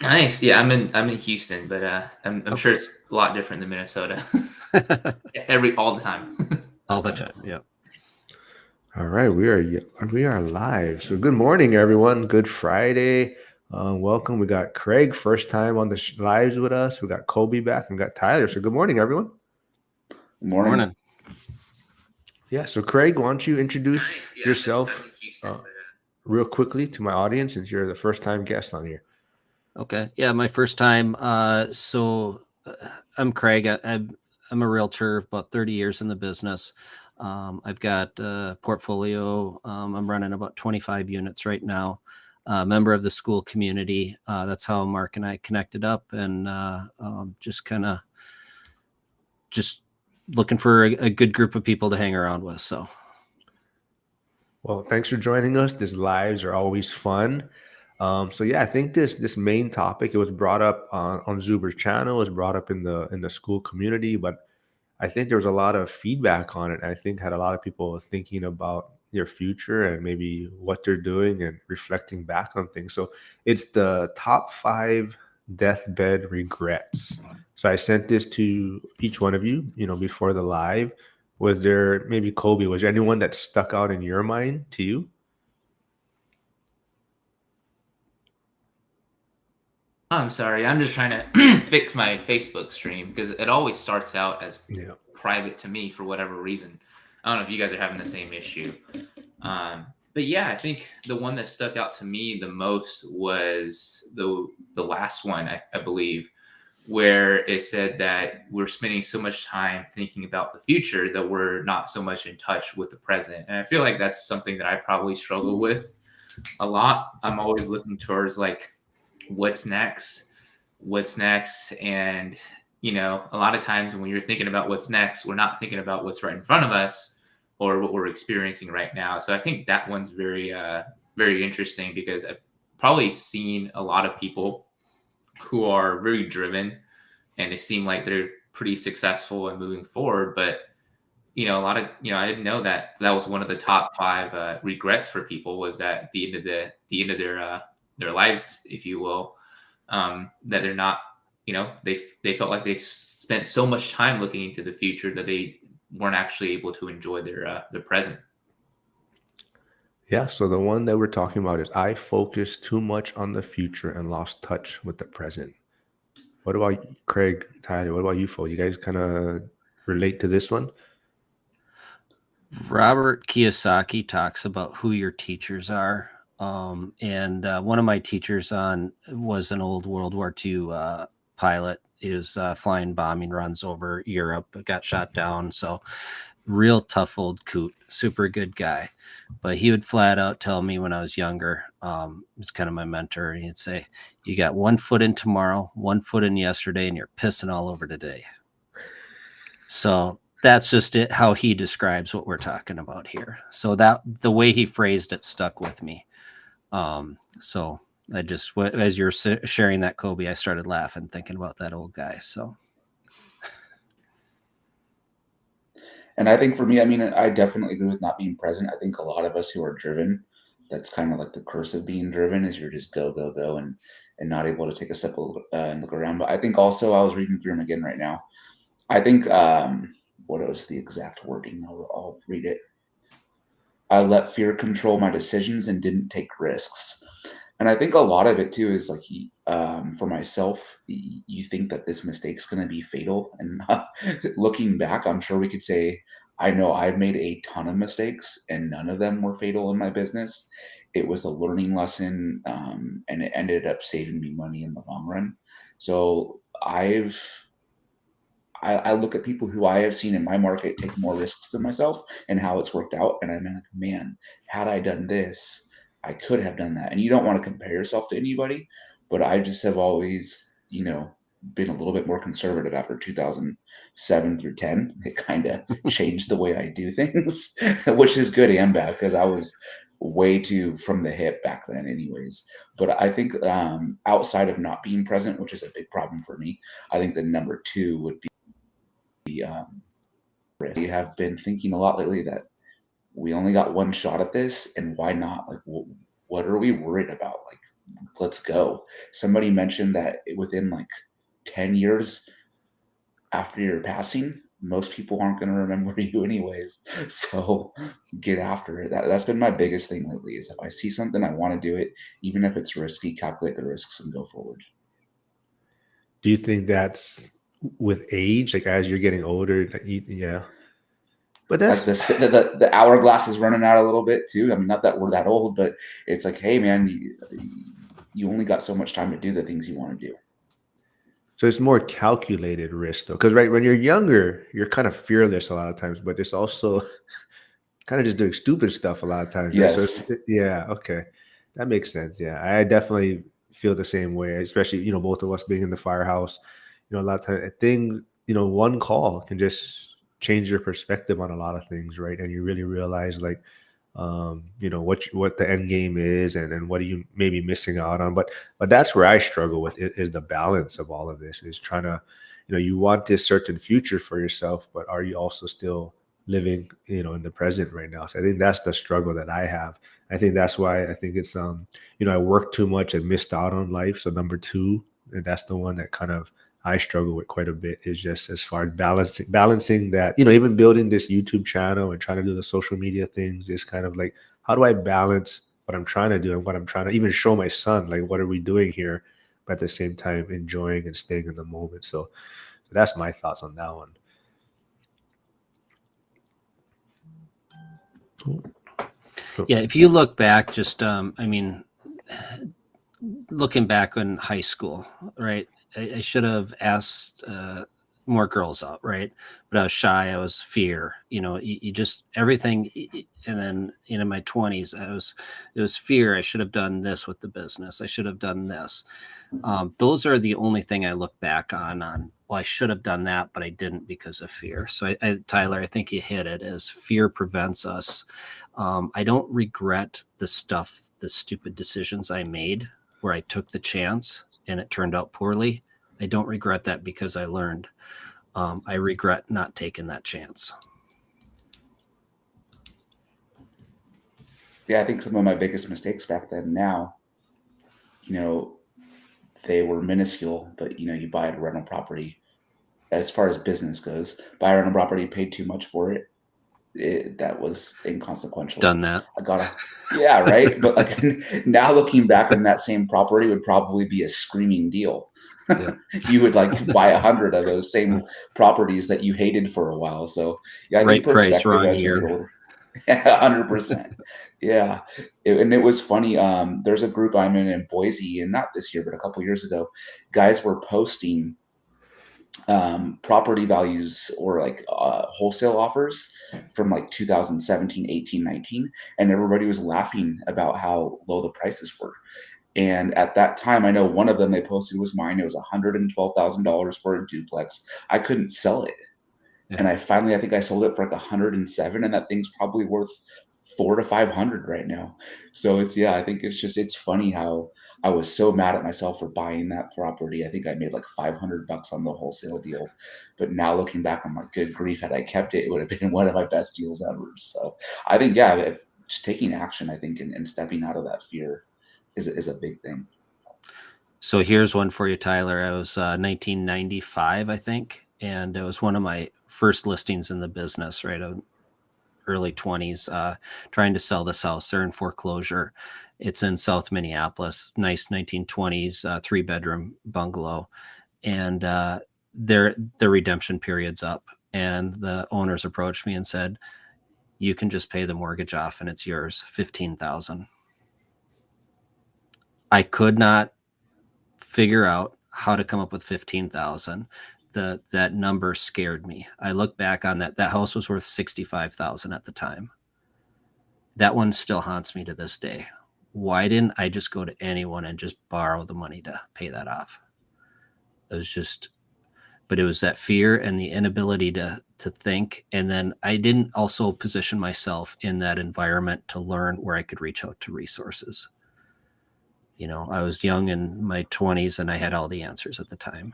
Nice. Yeah, I'm in Houston, but I'm sure Okay. it's a lot different than Minnesota. All the time. All the time. Yeah. All right, we are live. So good morning, everyone. Good Friday. Welcome. We got Craig first time on the lives with us. We got Colby back and we got Tyler. So good morning, everyone. Morning. Morning. Yeah. So Craig, why don't you introduce Nice. Yeah, I'm yourself in Houston, but real quickly to my audience since you're the first time guest on here. Okay. Yeah, my first time. I'm Craig. I'm a realtor, about 30 years in the business. I've got a portfolio. I'm running about 25 units right now. Member of the school community. That's how Mark and I connected up, and just looking for a good group of people to hang around with. So. Well, thanks for joining us. These lives are always fun. So yeah, I think this main topic, it was brought up on Zuber's channel, it was brought up in the school community, but I think there was a lot of feedback on it. I think had a lot of people thinking about their future and maybe what they're doing and reflecting back on things. So it's the top 5 deathbed regrets. So I sent this to each one of you, before the live. Was there maybe Colby? Was there anyone that stuck out in your mind to you? I'm sorry. I'm just trying to fix my Facebook stream because it always starts out as Yeah. private to me for whatever reason. I don't know if you guys are having the same issue. But yeah, I think the one that stuck out to me the most was the last one, I believe, where it said that we're spending so much time thinking about the future that we're not so much in touch with the present. And I feel like that's something that I probably struggle with a lot. I'm always looking towards like what's next, and a lot of times when you're thinking about what's next, we're not thinking about what's right in front of us or what we're experiencing right now. So I think that one's very interesting because I've probably seen a lot of people who are very driven and they seem like they're pretty successful and moving forward, but a lot of I didn't know that that was one of the top 5 regrets for people, was that at the end of the end of their lives, if you will, that they're not, they felt like they spent so much time looking into the future that they weren't actually able to enjoy their present. Yeah, so the one that we're talking about is I focused too much on the future and lost touch with the present. What about Craig, Tyler? What about you, Fo? You guys kind of relate to this one? Robert Kiyosaki talks about who your teachers are. And one of my teachers was an old World War II pilot. He was flying bombing runs over Europe, but got shot down. So real tough old coot, super good guy. But he would flat out tell me when I was younger, he's kind of my mentor. And he'd say, "You got 1 foot in tomorrow, 1 foot in yesterday, and you're pissing all over today." So that's just it, how he describes what we're talking about here. So that the way he phrased it stuck with me. So I just, as you're sharing that, Kobe, I started laughing thinking about that old guy. So. And I think for me, I mean, I definitely agree with not being present. I think a lot of us who are driven, that's kind of like the curse of being driven, is you're just go, go, go, and not able to take a step and look around. But I think also, I was reading through them again right now. I think what was the exact wording? I'll read it. I let fear control my decisions and didn't take risks. And I think a lot of it too is like for myself, you think that this mistake's going to be fatal, and looking back, I'm sure we could say I know I've made a ton of mistakes, and none of them were fatal in my business. It was a learning lesson, and it ended up saving me money in the long run. So I look at people who I have seen in my market take more risks than myself and how it's worked out. And I'm like, man, had I done this, I could have done that. And you don't want to compare yourself to anybody, but I just have always, been a little bit more conservative after 2007 through 10. It kind of changed the way I do things, which is good and bad because I was way too from the hip back then anyways. But I think outside of not being present, which is a big problem for me, I think the number 2 would be we have been thinking a lot lately that we only got one shot at this, and why not? Like, what are we worried about? Like, let's go. Somebody mentioned that within like 10 years after your passing, most people aren't going to remember you anyways. So get after it. That's been my biggest thing lately is if I see something, I want to do it, even if it's risky, calculate the risks and go forward. Do you think that's with age, like as you're getting older? Yeah, but Like that's the hourglass is running out a little bit too. I mean, not that we're that old, but it's like, hey man, you only got so much time to do the things you want to do. so it's more calculated risk though, because right when you're younger, you're kind of fearless a lot of times, but it's also kind of just doing stupid stuff a lot of times, right? So Yes. yeah, okay, that makes sense. Yeah, I definitely feel the same way, especially both of us being in the firehouse. A lot of times, a thing, one call can just change your perspective on a lot of things, right? And you really realize like, what the end game is, and what are you maybe missing out on. But that's where I struggle with is the balance of all of this. Is trying to, you want this certain future for yourself, but are you also still living in the present right now? So I think that's the struggle that I have. I think that's why I think it's I worked too much and missed out on life. So number two, and that's the one that kind of I struggle with quite a bit, is just as far as balancing that, even building this YouTube channel and trying to do the social media things is kind of like, how do I balance what I'm trying to do and what I'm trying to even show my son, like, what are we doing here, but at the same time enjoying and staying in the moment. So that's my thoughts on that one. Yeah, if you look back, just I mean, looking back in high school, right? I should have asked more girls out, right? But I was shy. I was fear. You just everything. And then in my 20s, it was fear. I should have done this with the business. I should have done this. Those are the only thing I look back on. Well, I should have done that, but I didn't because of fear. So, Tyler, I think you hit it. As fear prevents us. I don't regret the stupid decisions I made where I took the chance and it turned out poorly. I don't regret that because I learned. I regret not taking that chance. Yeah, I think some of my biggest mistakes back then now, they were minuscule, but you buy a rental property. As far as business goes, buy a rental property, paid too much for it. That was inconsequential. Done that. Yeah, right. But like now looking back on that same property would probably be a screaming deal. Yeah. You would like buy 100 of those same properties that you hated for a while. So yeah, I Right think price, perspective wrong as we year. get older. 100%. Yeah. And it was funny. There's a group I'm in Boise, and not this year, but a couple years ago, guys were posting property values or like wholesale offers from like 2017, 18, 19, and everybody was laughing about how low the prices were. And at that time, I know one of them they posted was mine. It was $112,000 for a duplex. I couldn't sell it. Yeah. And I think I sold it for like 107, and that thing's probably worth 400 to 500 right now. So I think it's funny how I was so mad at myself for buying that property. I think I made like $500 on the wholesale deal, but now looking back, I'm like, good grief, had I kept it, it would have been one of my best deals ever. So I think, just taking action, I think, and stepping out of that fear is a big thing. So here's one for you, Tyler. I was 1995, I think, and it was one of my first listings in the business, right? Early 20s, trying to sell this house. They're in foreclosure. It's in South Minneapolis, nice 1920s, 3-bedroom bungalow. And the redemption period's up. And the owners approached me and said, you can just pay the mortgage off and it's yours, $15,000. I could not figure out how to come up with 15,000. That number scared me. I look back on that house was worth 65,000 at the time. That one still haunts me to this day. Why didn't I just go to anyone and just borrow the money to pay that off? But it was that fear and the inability to think. And then I didn't also position myself in that environment to learn where I could reach out to resources. I was young in my 20s and I had all the answers at the time.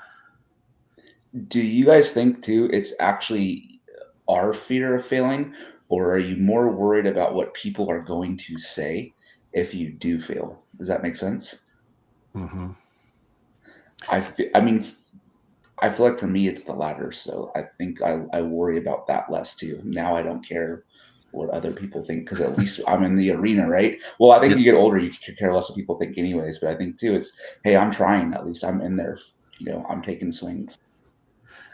Do you guys think too it's actually our fear of failing, or are you more worried about what people are going to say if you do fail? Does that make sense? Mm-hmm. I mean, I feel like for me it's the latter. So I think I worry about that less too. Now I don't care what other people think because at least I'm in the arena, right? Well, I think Yep. you get older, you could care less what people think, anyways. But I think too, it's hey, I'm trying. At least I'm in there. I'm taking swings.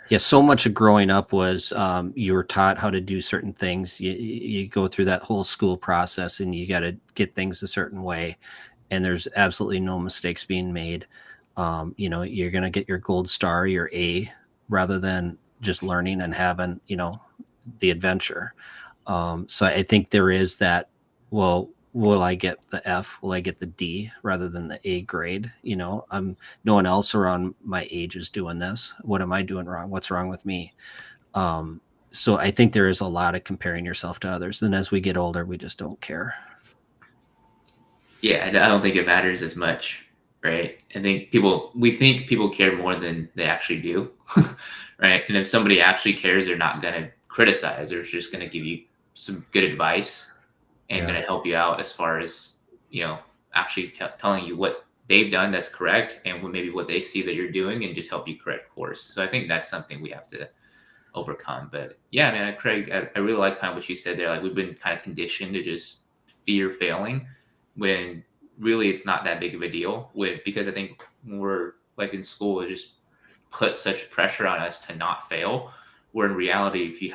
Yeah, so much of growing up was you were taught how to do certain things. You go through that whole school process, and you got to get things a certain way, and there's absolutely no mistakes being made. You're going to get your gold star, your A, rather than just learning and having the adventure. So I think there is that. Well, will I get the F? Will I get the D rather than the A grade? No one else around my age is doing this. What am I doing wrong? What's wrong with me? Um, so I think there is a lot of comparing yourself to others. And as we get older, we just don't care. Yeah, I don't think it matters as much, right? We think people care more than they actually do, right? And if somebody actually cares, they're not going to criticize. They're just going to give you some good advice and Yeah. going to help you out as far as, actually telling you what they've done that's correct and maybe what they see that you're doing and just help you correct course. So I think that's something we have to overcome. But yeah, man, Craig, I really like kind of what you said there. Like we've been kind of conditioned to just fear failing when really it's not that big of a deal. Because I think when we're like in school, it just put such pressure on us to not fail. Where in reality, if you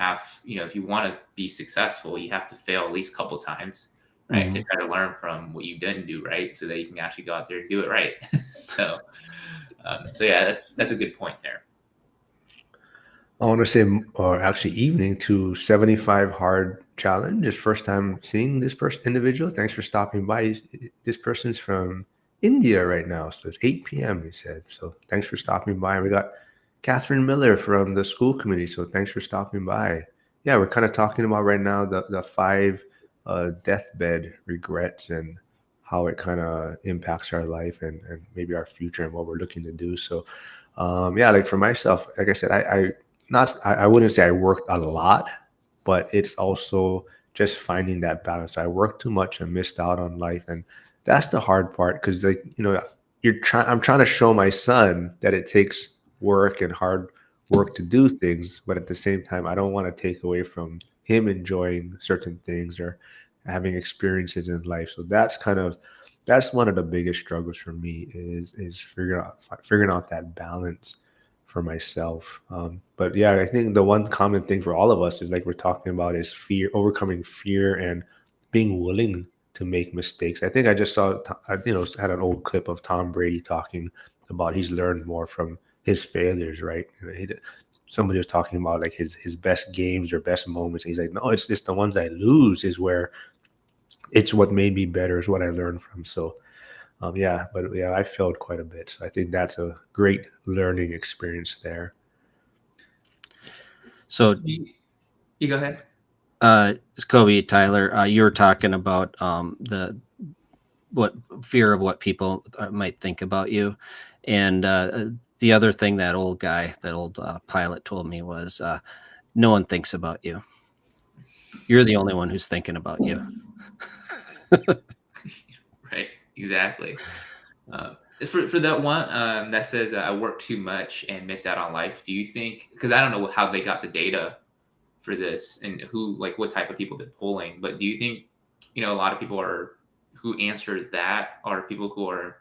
want to be successful, you have to fail at least a couple times, right? Mm-hmm. To try to learn from what you didn't do right, so that you can actually go out there and do it right. So yeah, that's a good point there. I want to say, or actually, evening to 75 hard challenge. It's first time seeing this person individual. Thanks for stopping by. This person's from India right now, so it's 8 p.m. He said. So thanks for stopping by. And we got Catherine Miller from the school committee. So thanks for stopping by. Yeah, we're kind of talking about right now the five deathbed regrets and how it kind of impacts our life and maybe our future and what we're looking to do. So yeah, like for myself, like I said, I wouldn't say I worked a lot, but it's also just finding that balance. I worked too much and missed out on life, and that's the hard part because I'm trying to show my son that it takes work and hard work to do things, but at the same time, I don't want to take away from him enjoying certain things or having experiences in life. So that's one of the biggest struggles for me is figuring out that balance for myself. But yeah, I think the one common thing for all of us is like we're talking about is fear, overcoming fear, and being willing to make mistakes. I think I just saw, had an old clip of Tom Brady talking about he's learned more from his failures, right? Somebody was talking about like his best games or best moments. He's like, no, it's the ones I lose is where it's what made me better, is what I learned from. So yeah, but yeah, I failed quite a bit. So I think that's a great learning experience there. So, You go ahead. Kobe, Tyler, you were talking about the what fear of what people might think about you, and the other thing that old pilot told me was no one thinks about you. You're the only one who's thinking about you. Right, exactly. For that one that says I worked too much and missed out on life, do you think, because I don't know how they got the data for this and what type of people they're polling, but do you think, a lot of people who answered that are people who are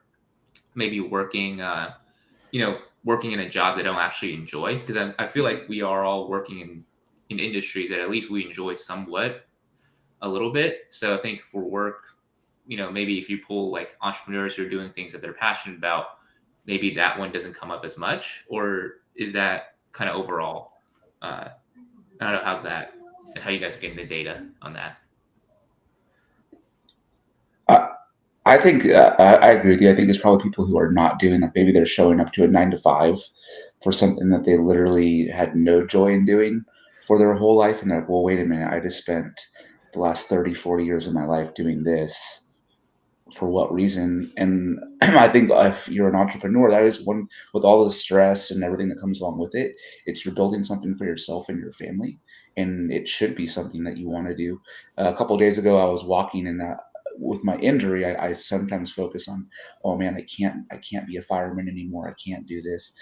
maybe working in a job they don't actually enjoy? Because I feel like we are all working in industries that at least we enjoy somewhat a little bit. So I think for work, maybe if you pull like entrepreneurs who are doing things that they're passionate about, maybe that one doesn't come up as much, or is that kind of overall? I don't know how you guys are getting the data on that. I think I agree with you. I think it's probably people who are not doing, like, maybe they're showing up to a 9 to 5 for something that they literally had no joy in doing for their whole life. And they're like, well, wait a minute, I just spent the last 30, 40 years of my life doing this. For what reason? And I think if you're an entrepreneur, that is one, with all the stress and everything that comes along with it, it's you're building something for yourself and your family. And it should be something that you want to do. A couple of days ago, I was walking and with my injury, I sometimes focus on, oh man, I can't be a fireman anymore. I can't do this.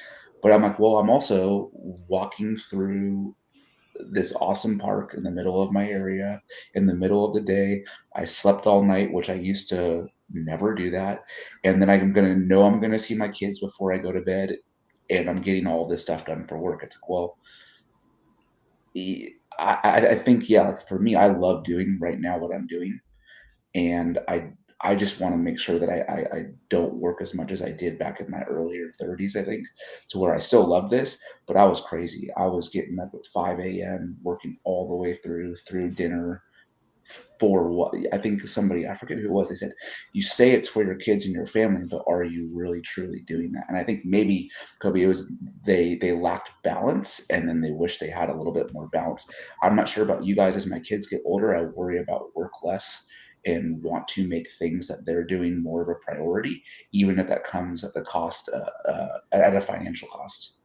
But I'm like, well, I'm also walking through this awesome park in the middle of my area in the middle of the day. I slept all night, which I used to never do that. And then I'm gonna see my kids before I go to bed, and I'm getting all this stuff done for work. It's like, well, I think, yeah, like for me, I love doing right now what I'm doing, and I just want to make sure that I don't work as much as I did back in my earlier 30s. I think to where I still love this, but I was crazy. I was getting up at 5 a.m., working all the way through dinner, for what I think somebody, I forget who it was, they said, "You say it's for your kids and your family, but are you really truly doing that?" And I think maybe, Kobe, it was they lacked balance, and then they wish they had a little bit more balance. I'm not sure about you guys. As my kids get older, I worry about work less and want to make things that they're doing more of a priority, even if that comes at the cost, at a financial cost.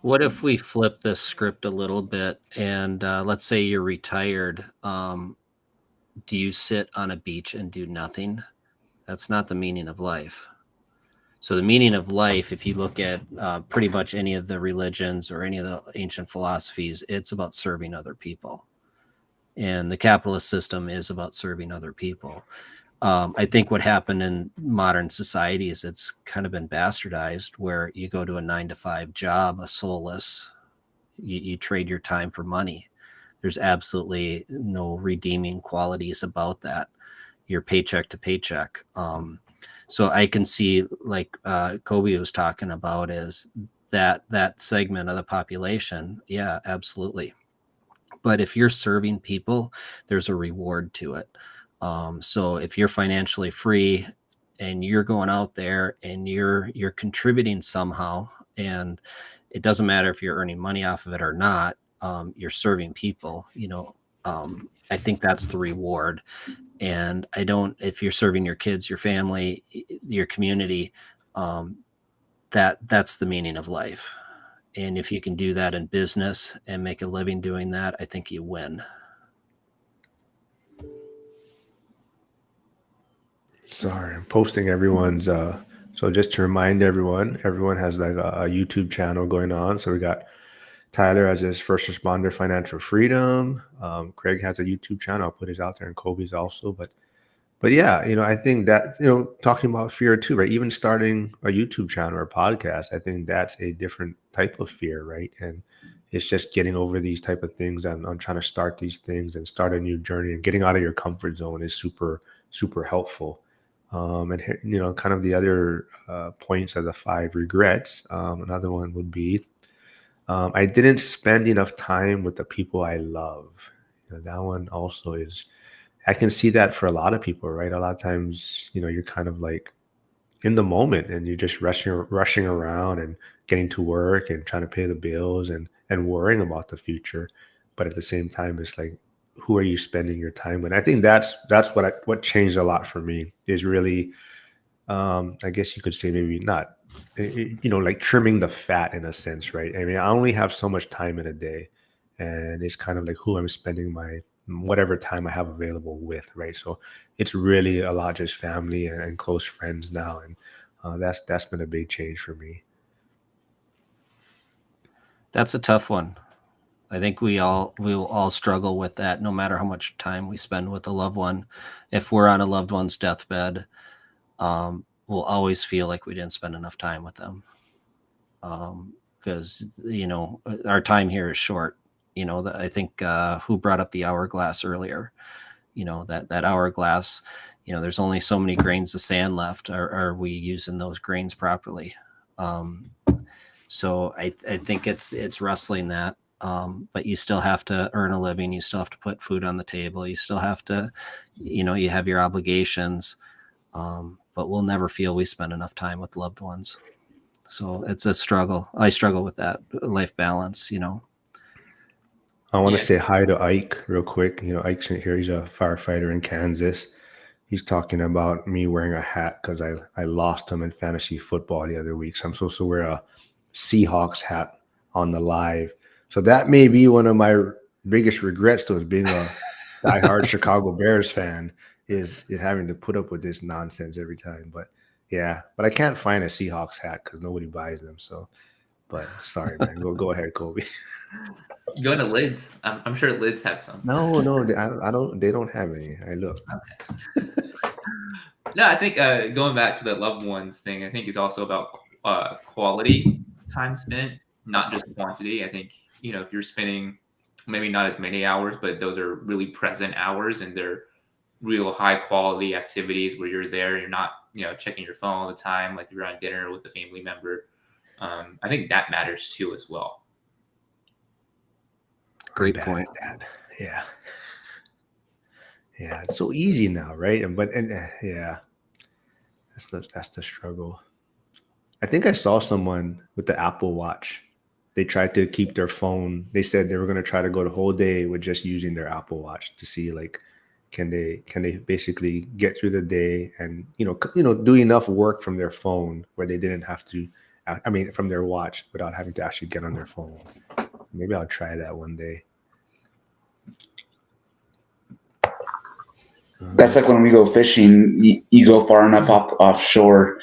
What if we flip this script a little bit and let's say you're retired? Do you sit on a beach and do nothing? That's not the meaning of life. So the meaning of life, if you look at pretty much any of the religions or any of the ancient philosophies, it's about serving other people. And the capitalist system is about serving other people. I think what happened in modern society is it's kind of been bastardized, where you go to a 9 to 5 job, a soulless, you trade your time for money. There's absolutely no redeeming qualities about that. You're paycheck to paycheck. So I can see, like Kobe was talking about, is that segment of the population. Yeah, absolutely. But if you're serving people, there's a reward to it. So if you're financially free and you're going out there and you're contributing somehow, and it doesn't matter if you're earning money off of it or not, you're serving people. I think that's the reward. And if you're serving your kids, your family, your community, that's the meaning of life. And if you can do that in business and make a living doing that, I think you win. Sorry, I'm posting everyone's. So just to remind everyone has like a YouTube channel going on. So we got Tyler has his first responder financial freedom. Craig has a YouTube channel. I'll put his out there, and Kobe's also. But yeah, I think that talking about fear too, right? Even starting a YouTube channel or a podcast, I think that's a different type of fear, right? And it's just getting over these type of things and on trying to start these things and start a new journey, and getting out of your comfort zone is super, super helpful. And kind of the other points of the 5 regrets. Another one would be I didn't spend enough time with the people I love. That one also is. I can see that for a lot of people, right? A lot of times, you're kind of like in the moment and you're just rushing around and getting to work and trying to pay the bills and worrying about the future. But at the same time, it's like, who are you spending your time with? I think that's what changed a lot for me, is really, I guess you could say, maybe not, like trimming the fat in a sense, right? I mean, I only have so much time in a day, and it's kind of like who I'm spending my whatever time I have available with, right? So it's really a lot just family and close friends now, and that's been a big change for me. That's a tough one. I think we will all struggle with that, no matter how much time we spend with a loved one. If we're on a loved one's deathbed, we'll always feel like we didn't spend enough time with them, because our time here is short. I think who brought up the hourglass earlier? That hourglass. There's only so many grains of sand left. Are we using those grains properly? So I think it's wrestling that. But you still have to earn a living. You still have to put food on the table. You still have to, you have your obligations. But we'll never feel we spend enough time with loved ones. So it's a struggle. I struggle with that life balance. I want to say hi to Ike real quick. Ike's here. He's a firefighter in Kansas. He's talking about me wearing a hat because I lost him in fantasy football the other week. So I'm supposed to wear a Seahawks hat on the live. So that may be one of my biggest regrets, though, is being diehard Chicago Bears fan is having to put up with this nonsense every time. But yeah, but I can't find a Seahawks hat because nobody buys them. So, but sorry, man. Go ahead, Kobe. Going to Lids. I'm sure Lids have some. No, I don't. They don't have any. I look. No, I think going back to the loved ones thing, I think is also about quality time spent, not just quantity. I think, if you're spending maybe not as many hours, but those are really present hours and they're real high quality activities where you're there, you're not, checking your phone all the time, like you're on dinner with a family member. I think that matters too as well. Great point. Yeah. Yeah, it's so easy now, right? Yeah, that's the struggle. I think I saw someone with the Apple Watch. They tried to keep their phone. They said they were going to try to go the whole day with just using their Apple Watch to see like can they basically get through the day and do enough work from their phone where they didn't have to. I mean, from their watch without having to actually get on their phone. Maybe I'll try that one day. That's like when we go fishing, you go far enough offshore,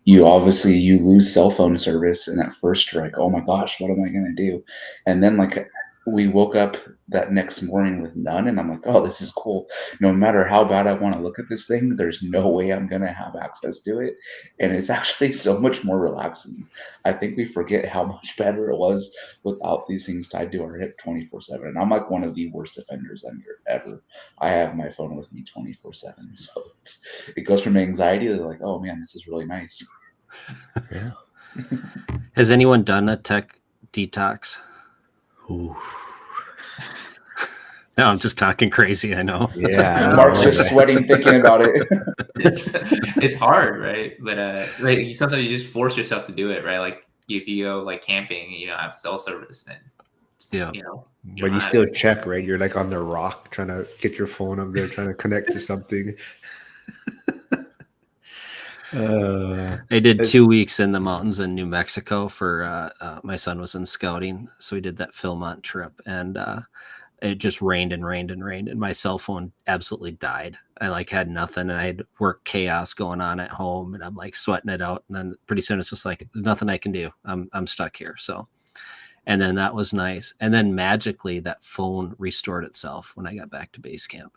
you lose cell phone service. And at first you're like, oh my gosh, what am I going to do? And then like we woke up that next morning with none. And I'm like, oh, this is cool. No matter how bad I want to look at this thing, there's no way I'm going to have access to it. And it's actually so much more relaxing. I think we forget how much better it was without these things tied to our hip 24/7. And I'm like one of the worst offenders ever. I have my phone with me 24/7. So it goes from anxiety to like, oh man, this is really nice. Yeah. Has anyone done a tech detox? Ooh. No, I'm just talking crazy. I know. Yeah. Mark's just sweating thinking about it. It's hard, right? But like sometimes you just force yourself to do it, right? Like if you go like camping, have cell service, then yeah, but you still check, right? You're like on the rock trying to get your phone up there, trying to connect to something. I did 2 weeks in the mountains in New Mexico for my son was in scouting, so we did that Philmont trip, and it just rained and rained and rained, and my cell phone absolutely died. I like had nothing, and I had work chaos going on at home, and I'm like sweating it out, and then pretty soon it's just like there's nothing I can do. I'm stuck here. So, and then that was nice, and then magically that phone restored itself when I got back to base camp.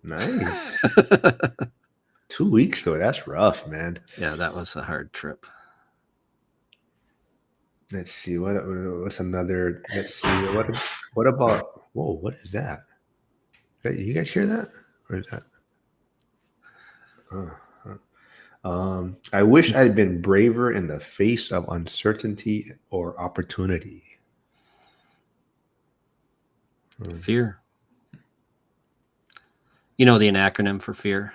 Nice. 2 weeks though, that's rough, man. Yeah, that was a hard trip. Let's see what's another. Let's see what about. Whoa, what is that? You guys hear that? Or is that? I wish I'd been braver in the face of uncertainty or opportunity. Fear. You know the acronym for fear?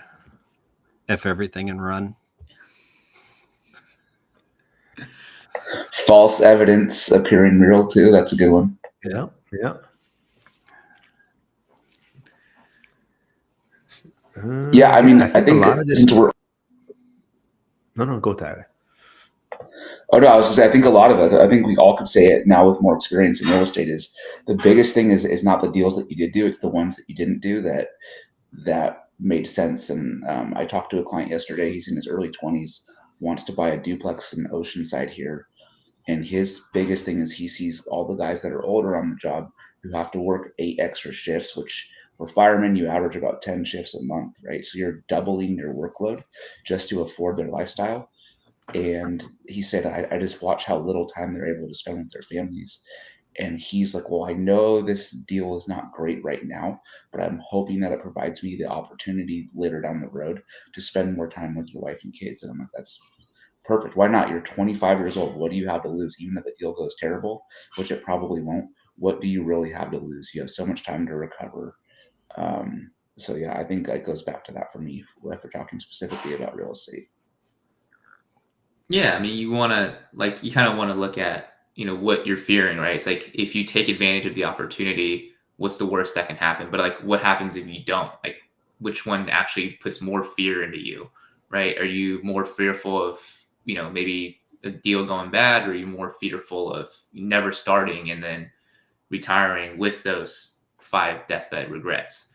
F everything and run. False evidence appearing real too. That's a good one. Yeah. I mean, I think a lot of this. No, go Tyler. Oh no, I was going to say, I think a lot of it, I think we all could say it now with more experience in real estate, is the biggest thing is not the deals that you did do, it's the ones that you didn't do that made sense. And I talked to a client yesterday, he's in his early 20s, wants to buy a duplex in Oceanside here. And his biggest thing is he sees all the guys that are older on the job who have to work 8 extra shifts, which for firemen, you average about 10 shifts a month, right? So you're doubling your workload just to afford their lifestyle. And he said, I just watch how little time they're able to spend with their families. And he's like, well, I know this deal is not great right now, but I'm hoping that it provides me the opportunity later down the road to spend more time with your wife and kids. And I'm like, that's perfect. Why not? You're 25 years old. What do you have to lose? Even if the deal goes terrible, which it probably won't, what do you really have to lose? You have so much time to recover. So yeah, I think that goes back to that for me, if we're talking specifically about real estate. Yeah, I mean, you kind of want to look at, what you're fearing, right? It's like, if you take advantage of the opportunity, what's the worst that can happen? But like, what happens if you don't? Like, which one actually puts more fear into you, right? Are you more fearful of, maybe a deal going bad, or are you more fearful of never starting and then retiring with those 5 deathbed regrets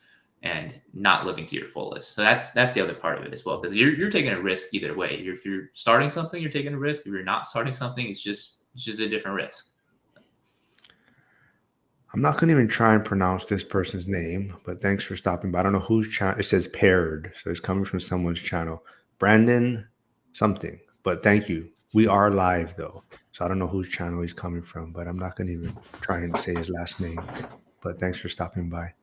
and not living to your fullest. So that's the other part of it as well, because you're taking a risk either way. If you're starting something, you're taking a risk. If you're not starting something, it's just a different risk. I'm not going to even try and pronounce this person's name, but thanks for stopping by. I don't know whose channel. It says paired, so it's coming from someone's channel. Brandon something, but thank you. We are live though, so I don't know whose channel he's coming from, but I'm not going to even try and say his last name. But thanks for stopping by.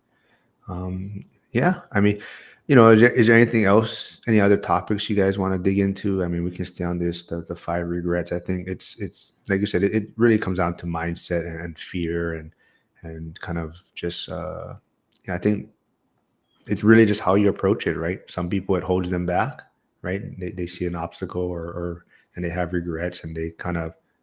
Yeah, I mean, is there anything else, any other topics you guys want to dig into? I mean, we can stay on this, the 5 regrets. I think it's like you said, it really comes down to mindset and fear and kind of just, I think it's really just how you approach it, right? Some people, it holds them back, right? They see an obstacle and they have regrets and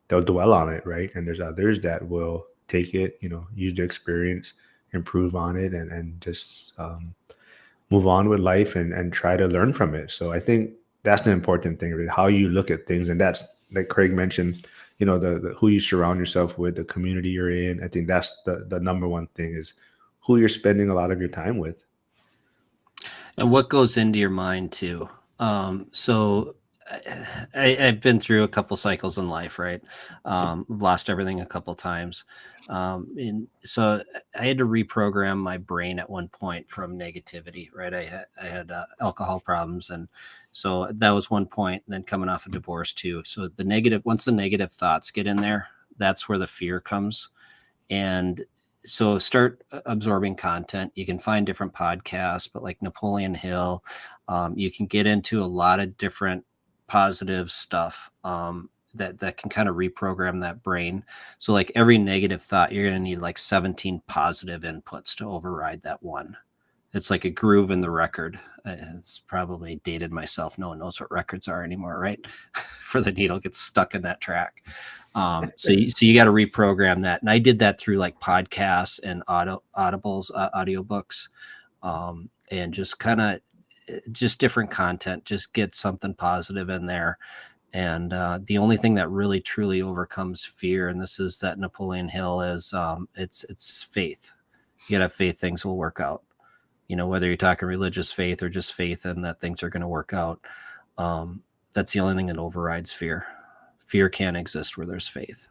they'll dwell on it, right? And there's others that will take it, use the experience, improve on it, and just move on with life and try to learn from it. So I think that's the important thing, really, how you look at things. And that's, like Craig mentioned, the who you surround yourself with, the community you're in. I think that's the number one thing, is who you're spending a lot of your time with. And what goes into your mind too. So I've been through a couple cycles in life, right? Lost everything a couple times. And so I had to reprogram my brain at one point from negativity, right? I had alcohol problems. And so that was one point, and then coming off a divorce too. So once the negative thoughts get in there, that's where the fear comes. And so start absorbing content. You can find different podcasts, but like Napoleon Hill, you can get into a lot of different positive stuff that can kind of reprogram that brain. So like every negative thought, you're going to need like 17 positive inputs to override that one. It's like a groove in the record. It's probably dated myself. No one knows what records are anymore, right? For the needle gets stuck in that track. So you got to reprogram that. And I did that through like podcasts and audibles, audiobooks, and just kind of just different content, just get something positive in there. And the only thing that really truly overcomes fear, and this is that Napoleon Hill, is it's faith. You gotta have faith things will work out. Whether you're talking religious faith or just faith in that things are going to work out. That's the only thing that overrides fear. Fear can't exist where there's faith.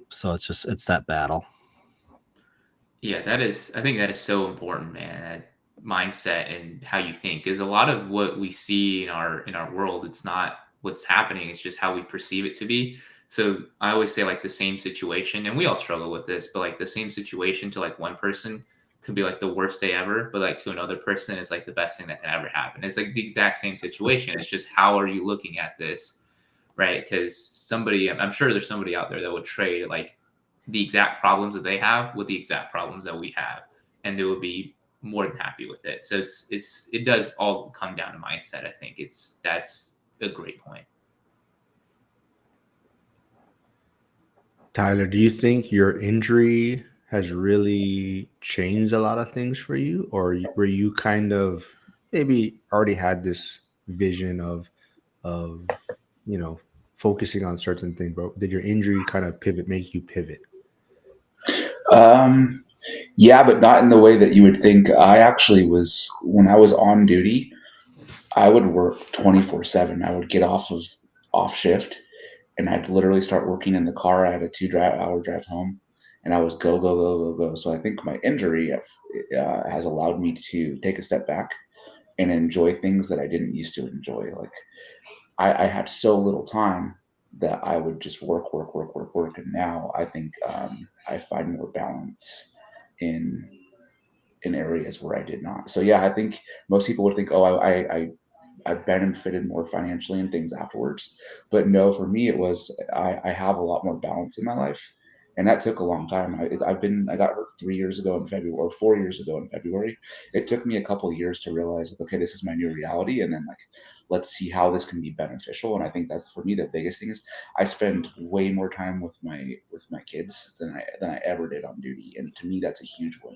So it's that battle. Yeah, I think that is so important, man. That mindset and how you think, is a lot of what we see in our world. It's not what's happening, it's just how we perceive it to be. So I always say, like, the same situation, and we all struggle with this, but like the same situation to like one person could be like the worst day ever, but like to another person it's like the best thing that can ever happen. It's like the exact same situation. It's just how are you looking at this, right? Because I'm sure there's somebody out there that would trade like the exact problems that they have with the exact problems that we have, and they would be more than happy with it. So it does all come down to mindset. I think that's a great point. Tyler, do you think your injury has really changed a lot of things for you, or were you kind of maybe already had this vision of focusing on certain things, but did your injury kind of make you pivot? Yeah, but not in the way that you would think. I actually when I was on duty, I would work 24/7. I would get off shift, and I'd literally start working in the car. I had a 2-hour drive home, and I was go, go, go, go, go. So I think my injury has allowed me to take a step back and enjoy things that I didn't used to enjoy. Like I had so little time that I would just work, work, work, work, work. And now I think I find more balance in areas where I did not. So yeah, I think most people would think, oh, I benefited more financially and things afterwards. But no, for me, it was I have a lot more balance in my life, and that took a long time. I got hurt 3 years ago in February, or 4 years ago in February. It took me a couple of years to realize, like, okay, this is my new reality, and then like, let's see how this can be beneficial. And I think that's, for me, the biggest thing is I spend way more time with my kids than I ever did on duty, and to me, that's a huge win.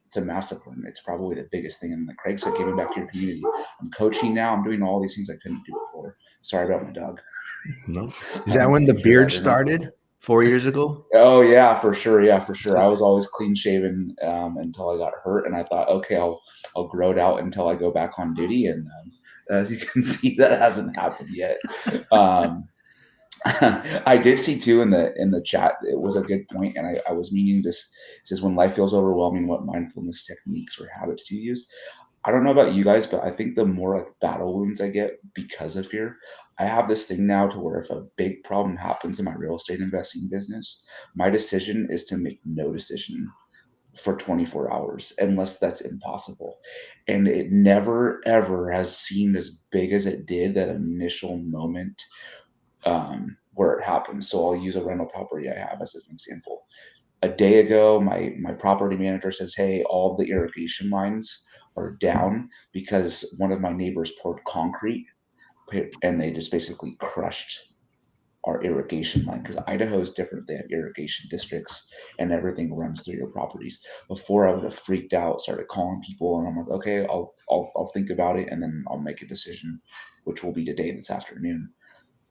It's a massive win. It's probably the biggest thing. And like Craig said, giving back to your community. I'm coaching now. I'm doing all these things I couldn't do before. Sorry about my dog. No. Is that when the beard started? 4 years ago? Oh yeah, for sure. Yeah, for sure. I was always clean shaven until I got hurt, and I thought, okay, I'll grow it out until I go back on duty. And as you can see, that hasn't happened yet. Um, I did see too in the chat. It was a good point, and I was meaning this. It says, when life feels overwhelming, what mindfulness techniques or habits do you use? I don't know about you guys, but I think the more like battle wounds I get because of fear, I have this thing now to where if a big problem happens in my real estate investing business, my decision is to make no decision for 24 hours unless that's impossible. And it never ever has seemed as big as it did that initial moment where it happened. So I'll use a rental property I have as an example. A day ago, my property manager says, "Hey, all the irrigation lines are down because one of my neighbors poured concrete and they just basically crushed our irrigation line." Because Idaho is different; they have irrigation districts and everything runs through your properties. Before I would have freaked out, started calling people, and I'm like, "Okay, I'll think about it and then I'll make a decision, which will be today this afternoon."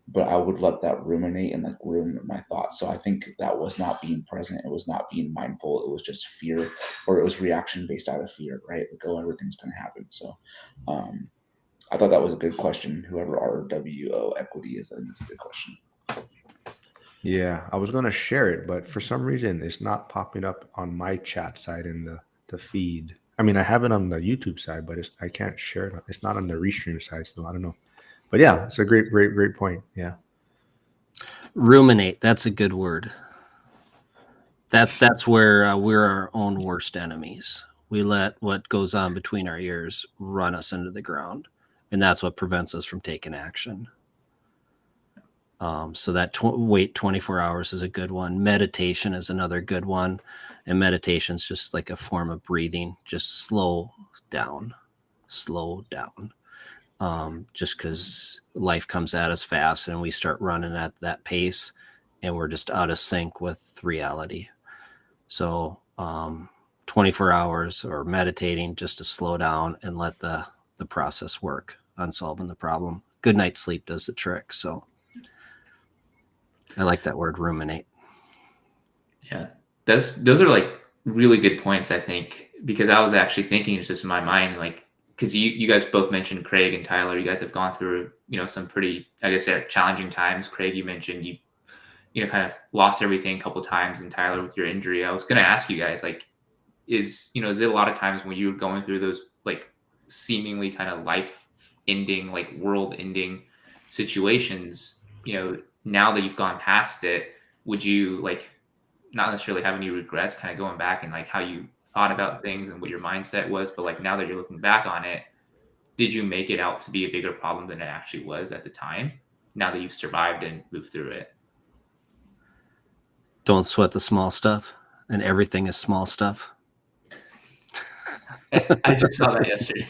But I would let that ruminate and like ruin my thoughts. So I think that was not being present. It was not being mindful. It was just fear, or it was reaction based out of fear, right? Like, oh, everything's going to happen. So um, I thought that was a good question. Whoever RWO equity is, I think it's a good question. Yeah, I was gonna share it, but for some reason it's not popping up on my chat side in the feed. I mean, I have it on the YouTube side, but I can't share it. It's not on the restream side, so I don't know. But yeah, it's a great point. Yeah. Ruminate. That's a good word. That's where we're our own worst enemies. We let what goes on between our ears run us into the ground, and that's what prevents us from taking action. So that wait 24 hours is a good one. Meditation is another good one, and meditation is just like a form of breathing. Just slow down. Just because life comes at us fast and we start running at that pace, and we're just out of sync with reality. So 24 hours or meditating just to slow down and let the process work on solving the problem. Good night's sleep does the trick. So I like that word, ruminate. Yeah, those are like really good points, I think, because I was actually thinking, it's just in my mind, like, because you guys both mentioned, Craig and Tyler, you guys have gone through, some pretty, I guess, challenging times. Craig, you mentioned you kind of lost everything a couple of times, and Tyler with your injury. I was going to ask you guys, like, is it a lot of times when you're going through those like seemingly kind of life ending, like world ending situations, now that you've gone past it, would you like not necessarily have any regrets kind of going back and like how you thought about things and what your mindset was, but like now that you're looking back on it, did you make it out to be a bigger problem than it actually was at the time, now that you've survived and moved through it? Don't sweat the small stuff, and everything is small stuff. I just saw that yesterday.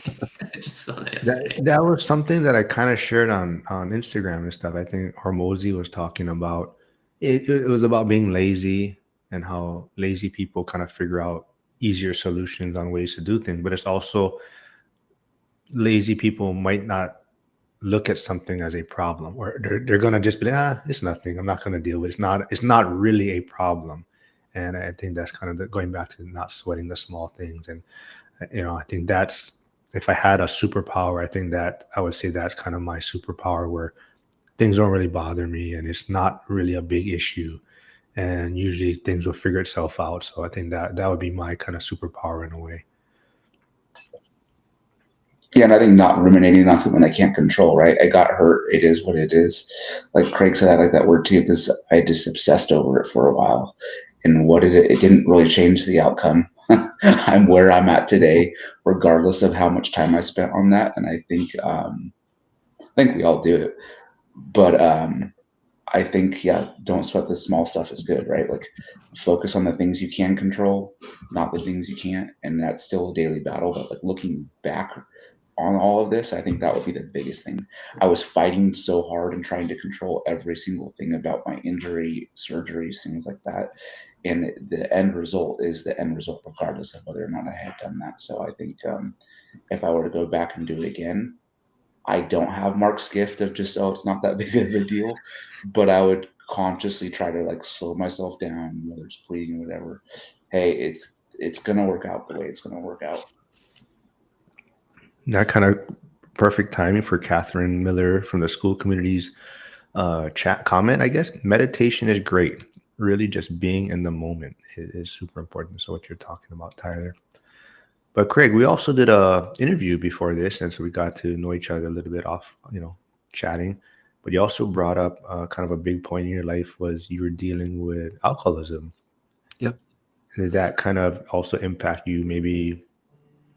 That was something that I kind of shared on Instagram and stuff. I think Hormozy was talking about it. It was about being lazy and how lazy people kind of figure out easier solutions on ways to do things. But it's also lazy people might not look at something as a problem, or they're going to just be like, it's nothing. I'm not going to deal with it. It's not really a problem. And I think that's kind of going back to not sweating the small things. And I think that's, if I had a superpower, I think that I would say that's kind of my superpower, where things don't really bother me and it's not really a big issue. And usually things will figure itself out. So I think that would be my kind of superpower in a way. Yeah, and I think not ruminating on something I can't control, right? I got hurt. It is what it is. Like Craig said, I like that word too, because I just obsessed over it for a while. And what it didn't really change the outcome. I'm where I'm at today, regardless of how much time I spent on that. And I think we all do it. But I think, yeah, don't sweat the small stuff is good, right? Like focus on the things you can control, not the things you can't. And that's still a daily battle. But like looking back on all of this, I think that would be the biggest thing. I was fighting so hard and trying to control every single thing about my injury, surgeries, things like that. And the end result is the end result, regardless of whether or not I had done that. So I think if I were to go back and do it again, I don't have Mark's gift of just, it's not that big of a deal, but I would consciously try to like slow myself down, whether it's bleeding or whatever. Hey, it's gonna work out the way it's gonna work out. That kind of perfect timing for Catherine Miller from the school community's chat comment, I guess. Meditation is great. Really just being in the moment is super important. So what you're talking about, Tyler. But Craig, we also did a interview before this, and so we got to know each other a little bit off, chatting. But you also brought up kind of a big point in your life was you were dealing with alcoholism. Yep. Did that kind of also impact you, maybe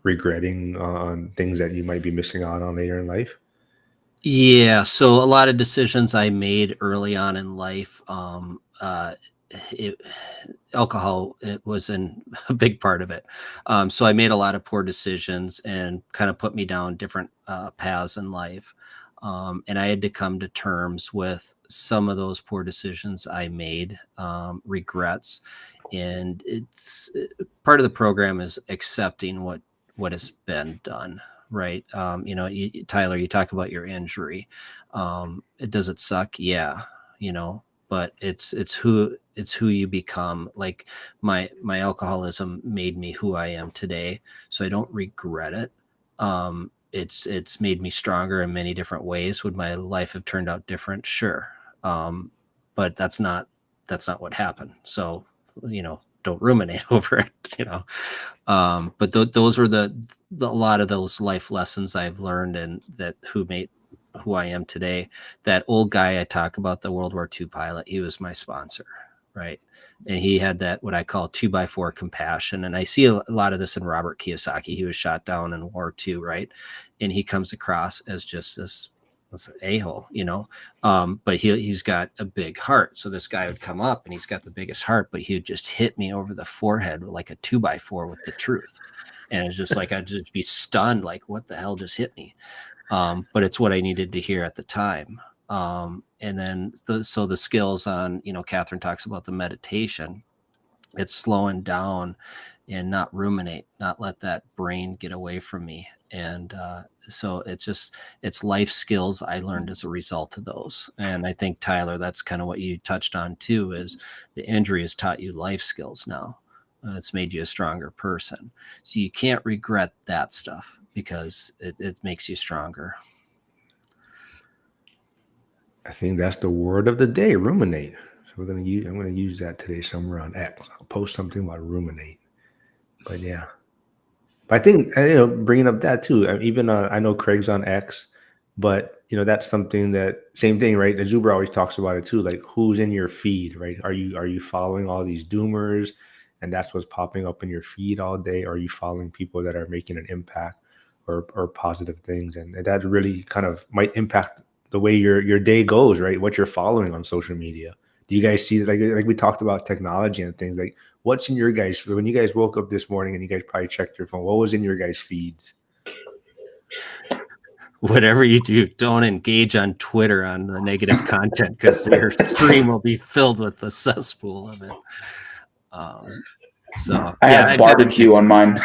regretting on things that you might be missing out on later in life? Yeah. So a lot of decisions I made early on in life, alcohol, it was a big part of it. So I made a lot of poor decisions and kind of put me down different paths in life. And I had to come to terms with some of those poor decisions I made, regrets. And it's part of the program is accepting what has been done. Right. Tyler, you talk about your injury. Does it suck? Yeah. But it's who you become. Like my alcoholism made me who I am today. So I don't regret it. It's made me stronger in many different ways. Would my life have turned out different? Sure. But that's not what happened. So, don't ruminate over it, but those were a lot of those life lessons I've learned, and that who made who I am today. That old guy I talk about, the World War II pilot, he was my sponsor, right? And he had that, what I call 2x4 compassion. And I see a lot of this in Robert Kiyosaki. He was shot down in War II, right? And he comes across as just this a-hole, but he's got a big heart. So this guy would come up and he's got the biggest heart, but he would just hit me over the forehead with like a 2x4 with the truth. And it's just like, I'd just be stunned, like, what the hell just hit me? But it's what I needed to hear at the time. And then the skills on, Catherine talks about the meditation. It's slowing down and not ruminate, not let that brain get away from me. And so it's life skills I learned as a result of those. And I think, Tyler, that's kind of what you touched on too, is the injury has taught you life skills now. It's made you a stronger person. So you can't regret that stuff because it makes you stronger. I think that's the word of the day, ruminate. So I'm gonna use that today somewhere on X. I'll post something about ruminate. But yeah, but I think bringing up that too. Even I know Craig's on X, but that's something that same thing, right? The Zuber always talks about it too. Like, who's in your feed, right? Are you following all these doomers, and that's what's popping up in your feed all day? Or are you following people that are making an impact or positive things? And that really kind of might impact the way your day goes, right? What you're following on social media. Do you guys see, like we talked about technology and things, like what's in your guys, when you guys woke up this morning and you guys probably checked your phone, what was in your guys' feeds? Whatever you do, don't engage on Twitter on the negative content, because your stream will be filled with the cesspool of it. So I have barbecue on mine.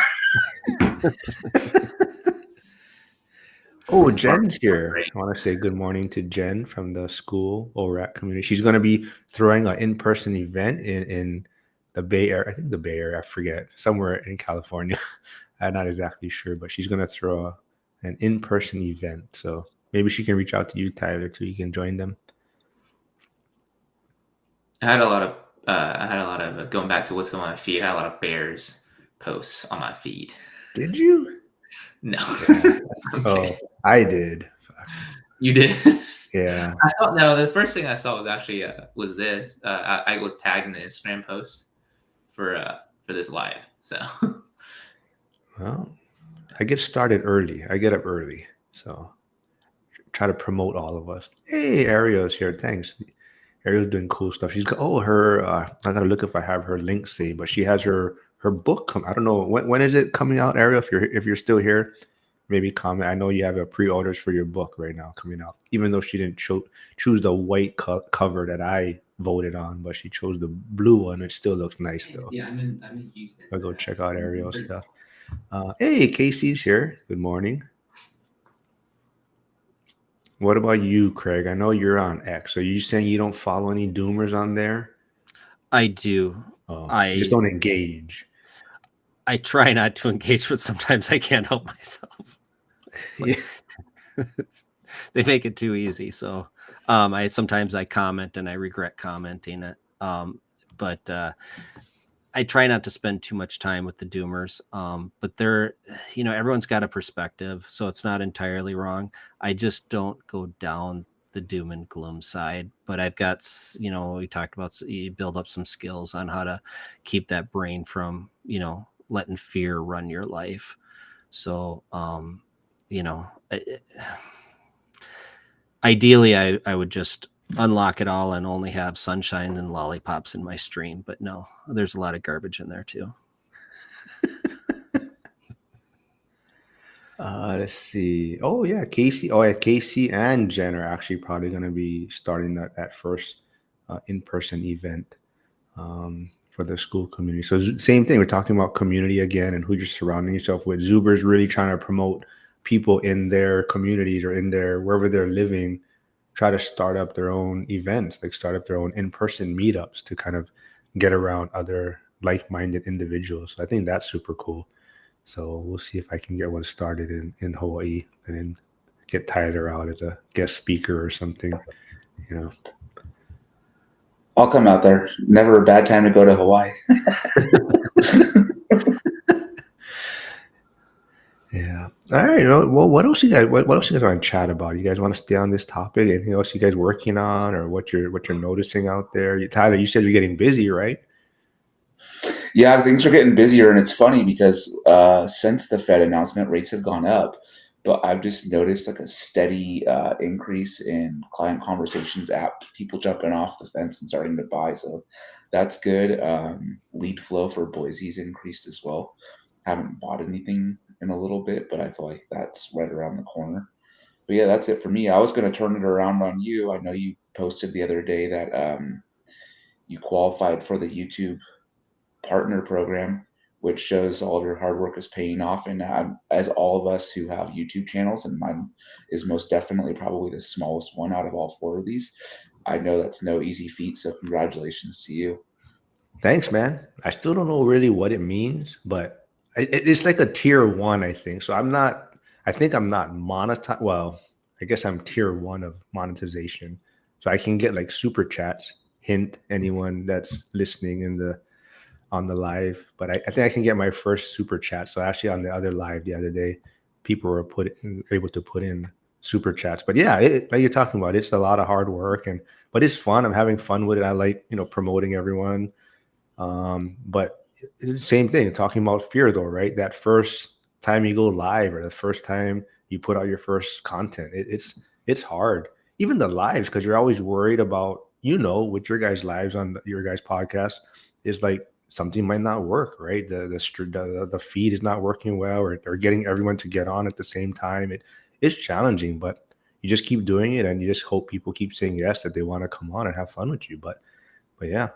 Oh, Jen's here. I want to say good morning to Jen from the school ORAC community. She's going to be throwing an in-person event in the Bay Area. I think the Bay Area, I forget, somewhere in California. I'm not exactly sure, but she's going to throw an in-person event. So maybe she can reach out to you, Tyler, too. You can join them. I had a lot of going back to what's on my feed. I had a lot of Bears posts on my feed. Did you? No. Yeah. Oh, I did. You did? Yeah. I thought no. The first thing I saw was actually was this. I was tagged in the Instagram post for this live. So. Well, I get started early. I get up early, so try to promote all of us. Hey, Ariel's here. Thanks. Ariel's doing cool stuff. She's got her. I gotta look if I have her link saved, but she has her book come. I don't know when is it coming out, Ariel. If you're still here, maybe comment. I know you have a pre-orders for your book right now coming out. Even though she didn't choose the white cover that I voted on, but she chose the blue one. It still looks nice though. Yeah, I'm in Houston. I'll go check out Ariel's stuff. Hey, Casey's here. Good morning. What about you, Craig? I know you're on X. Are you saying you don't follow any doomers on there? I do. You just don't engage. I try not to engage, but sometimes I can't help myself. Like, they make it too easy. So I sometimes I comment and I regret commenting it. But I try not to spend too much time with the doomers. But they're, everyone's got a perspective, so it's not entirely wrong. I just don't go down the doom and gloom side. But I've got, we talked about, you build up some skills on how to keep that brain from, letting fear run your life. So, ideally I would just unlock it all and only have sunshine and lollipops in my stream, but no, there's a lot of garbage in there too. Let's see. Oh yeah, Casey. Oh yeah, Casey and Jen are actually probably going to be starting that first in-person event for the school community. So same thing. We're talking about community again and who you're surrounding yourself with. Zuber's really trying to promote people in their communities or in their wherever they're living. Try to start up their own events, like start up their own in-person meetups to kind of get around other like-minded individuals. So I think that's super cool. So we'll see if I can get one started in Hawaii and then get Tyler out as a guest speaker or something, I'll come out there. Never a bad time to go to Hawaii. Yeah. All right. Well, what else you guys want to chat about? You guys want to stay on this topic? Anything else you guys working on or what you're noticing out there? Tyler, you said you're getting busy, right? Yeah, things are getting busier, and it's funny because since the Fed announcement, rates have gone up, but I've just noticed like a steady increase in client conversations, people jumping off the fence and starting to buy. So that's good. Lead flow for Boise's increased as well. Haven't bought anything in a little bit, but I feel like that's right around the corner. But yeah, that's it for me. I was going to turn it around on you. I know you posted the other day that you qualified for the YouTube partner program, which shows all of your hard work is paying off. And as all of us who have YouTube channels, and mine is most definitely probably the smallest one out of all four of these, I know that's no easy feat. So congratulations to you. Thanks, man. I still don't know really what it means, but it's like a tier 1, I think. So I think I'm not monetized. Well, I guess I'm tier 1 of monetization. So I can get like super chats. Hint, anyone that's listening on the live, but I think I can get my first super chat. So actually on the other live the other day, people were able to put in super chats. But yeah, like you're talking about, it's a lot of hard work but it's fun. I'm having fun with it. I like, promoting everyone. But same thing, talking about fear though, right? That first time you go live or the first time you put out your first content, it's hard. Even the lives, because you're always worried about, with your guys' lives on your guys' podcast, is like something might not work, right? The feed is not working well, or getting everyone to get on at the same time. It's challenging, but you just keep doing it, and you just hope people keep saying yes, that they want to come on and have fun with you. But yeah.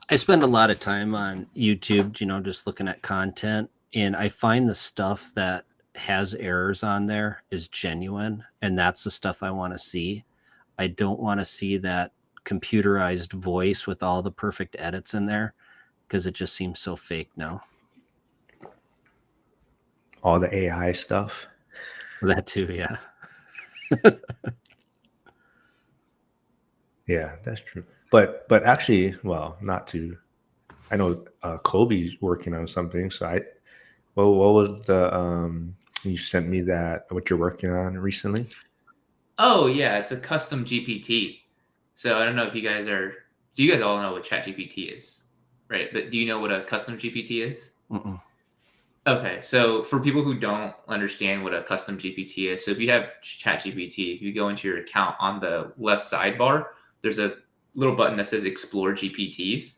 I spend a lot of time on YouTube, just looking at content, and I find the stuff that has errors on there is genuine, and that's the stuff I want to see. I don't want to see that computerized voice with all the perfect edits in there, because it just seems so fake now. All the AI stuff. That too, yeah. Yeah, that's true. But actually, well, not to. I know Kobe's working on something. So what was the you sent me that what you're working on recently? Oh yeah, it's a custom GPT. So I don't know if you guys do you guys all know what ChatGPT is, right? But do you know what a custom GPT is? Mm-mm. Okay, so for people who don't understand what a custom GPT is, so if you have ChatGPT, if you go into your account on the left sidebar, there's a little button that says Explore GPTs,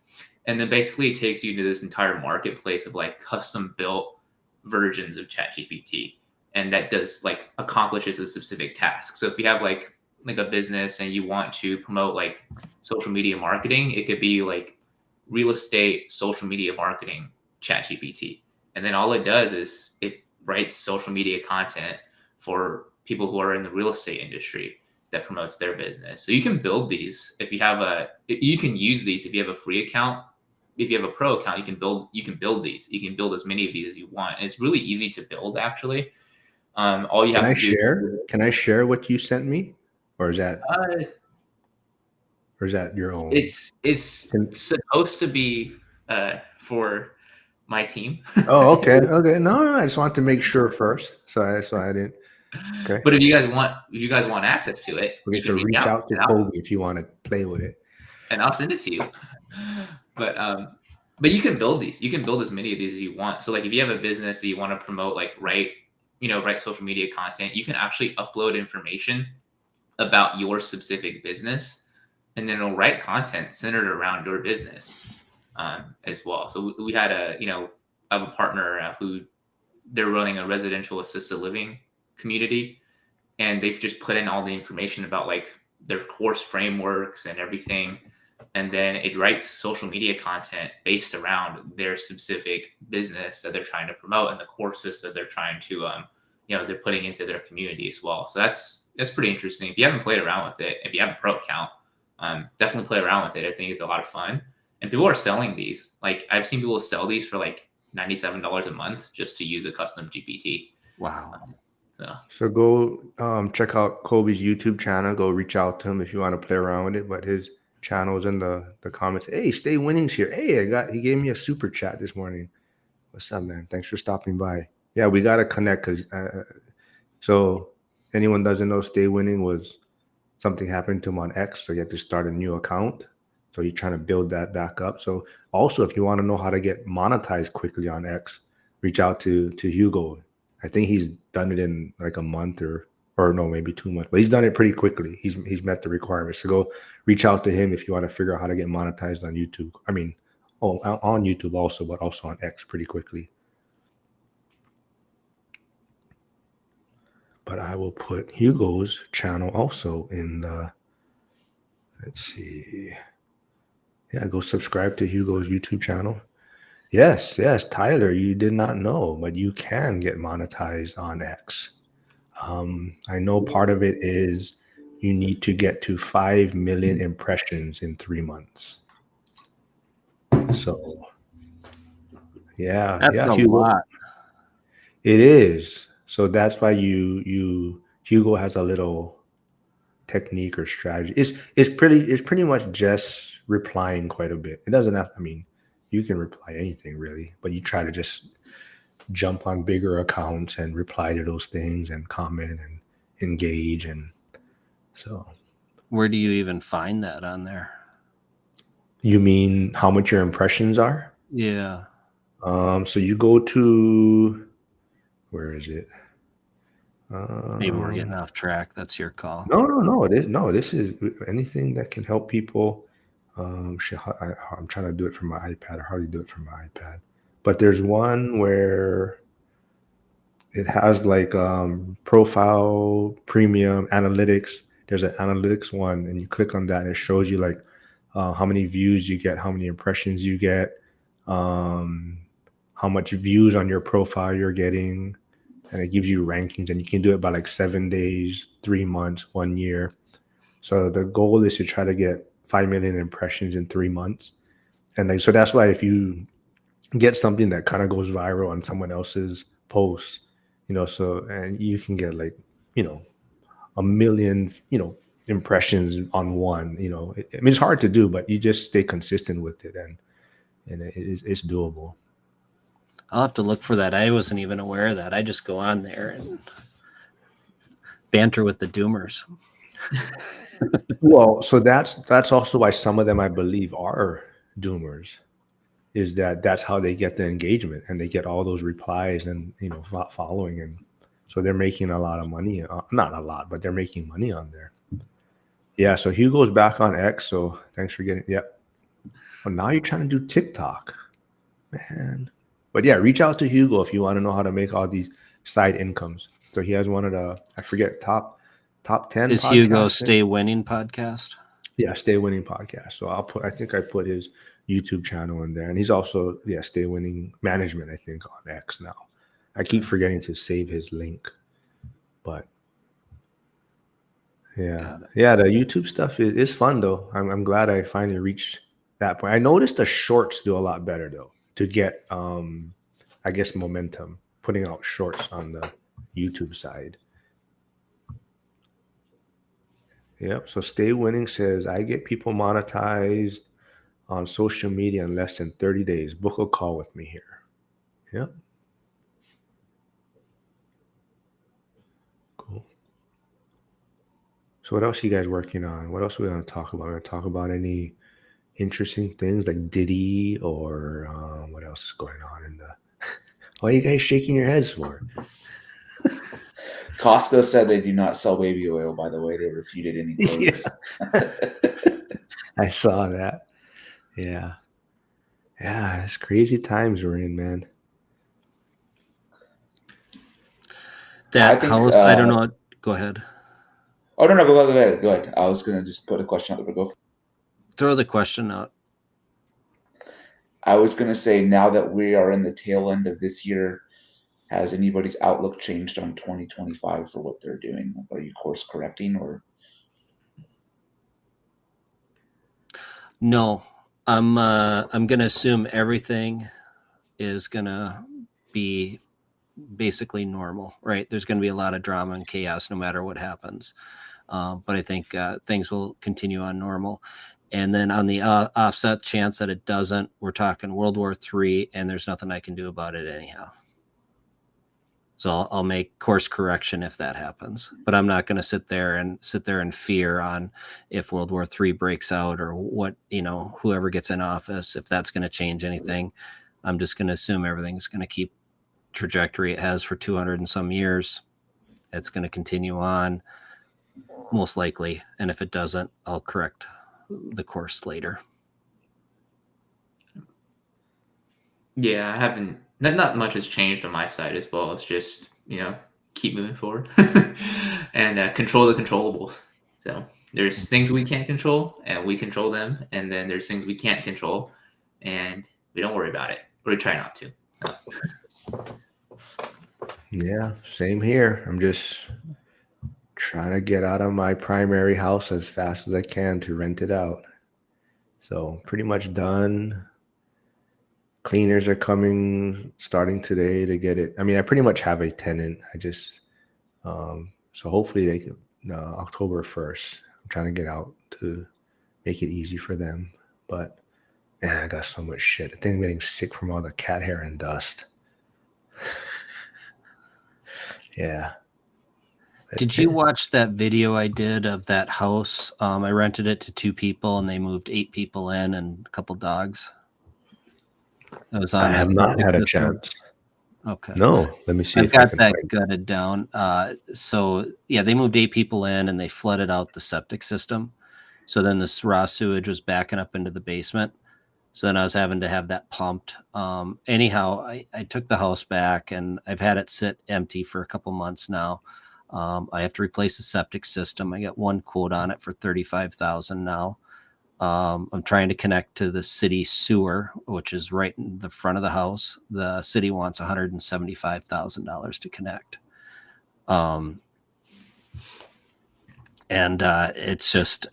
and then basically it takes you to this entire marketplace of like custom built versions of ChatGPT, and that does like accomplishes a specific task. So if you have like a business and you want to promote like social media marketing, it could be like real estate social media marketing ChatGPT. And then all it does is it writes social media content for people who are in the real estate industry that promotes their business. So you can build these if you have you can use these if you have a free account. If you have a pro account, you can build these. You can build as many of these as you want. And it's really easy to build, actually. All you Can have I to do. share? Can I share what you sent me, or is that Uh, your own? it's supposed to be for my team. Oh, okay. No, I just want to make sure first, so I didn't. Okay. But if you guys want access to it, Okay, you so can reach reach out out to Kobe if you want to play with it. and I'll send it to you. But you can build these. You can build as many of these as you want. So like if you have a business that you want to promote, like write social media content, you can actually upload information about your specific business, and then it'll write content centered around your business as well. So we had I have a partner who they're running a residential assisted living community, and they've just put in all the information about like their course frameworks and everything, and then it writes social media content based around their specific business that they're trying to promote and the courses that they're trying to they're putting into their community as well. So that's pretty interesting. If you haven't played around with it, if you have a pro account, definitely play around with it. I think it's a lot of fun, and people are selling these. Like I've seen people sell these for like $97 a month just to use a custom GPT. Wow. So go check out Kobe's YouTube channel. Go reach out to him if you want to play around with it. But his channel is in the comments. Hey, Stay Winning's here. Hey, he gave me a super chat this morning. What's up, man? Thanks for stopping by. Yeah, we got to connect because so anyone doesn't know, Stay Winning was something happened to him on X, so you had to start a new account. So you're trying to build that back up. So also, if you want to know how to get monetized quickly on X, reach out to Hugo. I think he's done it in like a month or no, maybe 2 months, but he's done it pretty quickly. He's met the requirements. So go reach out to him if you want to figure out how to get monetized on YouTube. I mean, on YouTube also, but also on X pretty quickly. But I will put Hugo's channel also in the, let's see. Yeah, go subscribe to Hugo's YouTube channel. Yes, Tyler, you did not know, but you can get monetized on X. I know part of it is you need to get to 5 million impressions in 3 months. So, That's a Hugo, lot. it is. So that's why Hugo has a little technique or strategy. It's pretty much just replying quite a bit. It doesn't have. I mean, you can reply anything really, but you try to just jump on bigger accounts and reply to those things and comment and engage. And so, where do you even find that on there? You mean how much your impressions are? Yeah. So you go to, where is it? Maybe we're getting off track. That's your call. No. This is anything that can help people. I'm trying to do it from my iPad. I hardly do it from my iPad. But there's one where it has like profile, premium, analytics. There's an analytics one, and you click on that, and it shows you like how many views you get, how many impressions you get, how much views on your profile you're getting, and it gives you rankings, and you can do it by like 7 days, 3 months, 1 year. So the goal is to try to get 5 million impressions in 3 months. And like, so that's why if you get something that kind of goes viral on someone else's post, so, and you can get like, 1 million, impressions on one, I mean, it's hard to do, but you just stay consistent with it, and it's doable. I'll have to look for that. I wasn't even aware of that. I just go on there and banter with the doomers. Well, so that's also why some of them, I believe, are doomers, is that's how they get the engagement, and they get all those replies and following, and so they're making a lot of money. Not a lot, but they're making money on there. Yeah, so Hugo's back on X, so thanks for getting. Yep. Well, now you're trying to do TikTok, man. But yeah, reach out to Hugo if you want to know how to make all these side incomes. So he has one of the, I forget, top 10. Is Hugo Stay Winning podcast? Yeah, Stay Winning podcast. So I think I put his YouTube channel in there, and he's also Stay Winning Management, I think, on X now. I keep forgetting to save his link, but Yeah. Got it. Yeah. The YouTube stuff is fun though. I'm glad I finally reached that point. I noticed the shorts do a lot better though to get, I guess, momentum, putting out shorts on the YouTube side. Yep. So Stay Winning says, I get people monetized on social media in less than 30 days. Book a call with me here. Yep. Cool. So what else are you guys working on? What else are we going to talk about? We're going to talk about any interesting things like Diddy or what else is going on in the... Why are you guys shaking your heads for? Costco said they do not sell baby oil, by the way. They refuted any claims. I saw that. Yeah. Yeah, it's crazy times we're in, man. That I think, house, I don't know. Go ahead. Oh, no, go ahead. I was going to just put a question out there, but go. Throw the question out. I was going to say, now that we are in the tail end of this year, has anybody's outlook changed on 2025 for what they're doing? Are you course correcting or? No, I'm going to assume everything is going to be basically normal, right? There's going to be a lot of drama and chaos no matter what happens. But I think things will continue on normal. And then on the offset chance that it doesn't, we're talking World War III, and there's nothing I can do about it anyhow. So I'll make course correction if that happens, but I'm not going to sit there and fear on if World War III breaks out or what, whoever gets in office, if that's going to change anything. I'm just going to assume everything's going to keep trajectory it has for 200 and some years. It's going to continue on most likely. And if it doesn't, I'll correct the course later. Yeah, I haven't. Not much has changed on my side as well. It's just keep moving forward and control the controllables. So there's things we can't control, and we control them, and then there's things we can't control, and we don't worry about it, or we try not to. Yeah, same here. I'm just trying to get out of my primary house as fast as I can to rent it out. So pretty much done. Cleaners are coming starting today to get it. I mean, I pretty much have a tenant. I just so hopefully they can October 1st. I'm trying to get out to make it easy for them. But man, I got so much shit. I think I'm getting sick from all the cat hair and dust. Yeah. Did you watch that video I did of that house? I rented it to 2 people and they moved 8 people in and a couple dogs. It was on. I have not had a chance. Okay. No, let me see. I've if I got can that find gutted down. So yeah, they moved 8 people in and they flooded out the septic system. So then this raw sewage was backing up into the basement. So then I was having to have that pumped. Anyhow, I took the house back and I've had it sit empty for a couple months now. I have to replace the septic system. I got one quote on it for $35,000 now. I'm trying to connect to the city sewer, which is right in the front of the house. The city wants $175,000 to connect. And it's just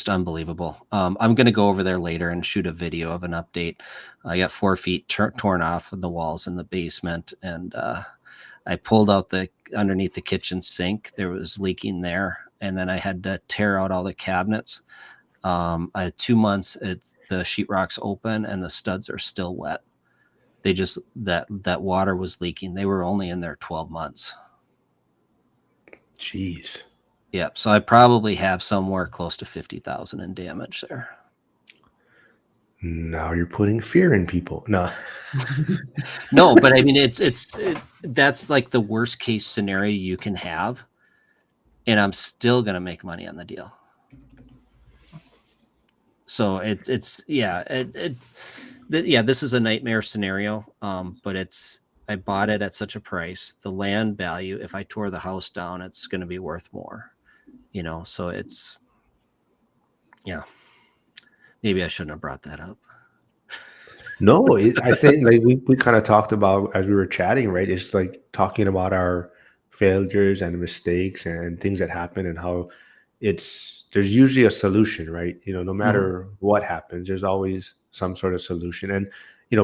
unbelievable. I'm going to go over there later and shoot a video of an update. I got 4 feet torn off of the walls in the basement, and I pulled out underneath the kitchen sink. There was leaking there, and then I had to tear out all the cabinets. I had 2 months. The sheetrock's open, and the studs are still wet. They just that water was leaking. They were only in there 12 months. Jeez. Yeah, so I probably have somewhere close to 50,000 in damage there. Now you're putting fear in people. No. No, but I mean that's like the worst case scenario you can have, and I'm still gonna make money on the deal. So this is a nightmare scenario. But I bought it at such a price. The land value, if I tore the house down, it's going to be worth more. So maybe I shouldn't have brought that up. No, I think like we kind of talked about as we were chatting, right? It's like talking about our failures and mistakes and things that happen and how there's usually a solution, right? No Mhm. matter what happens, there's always some sort of solution. And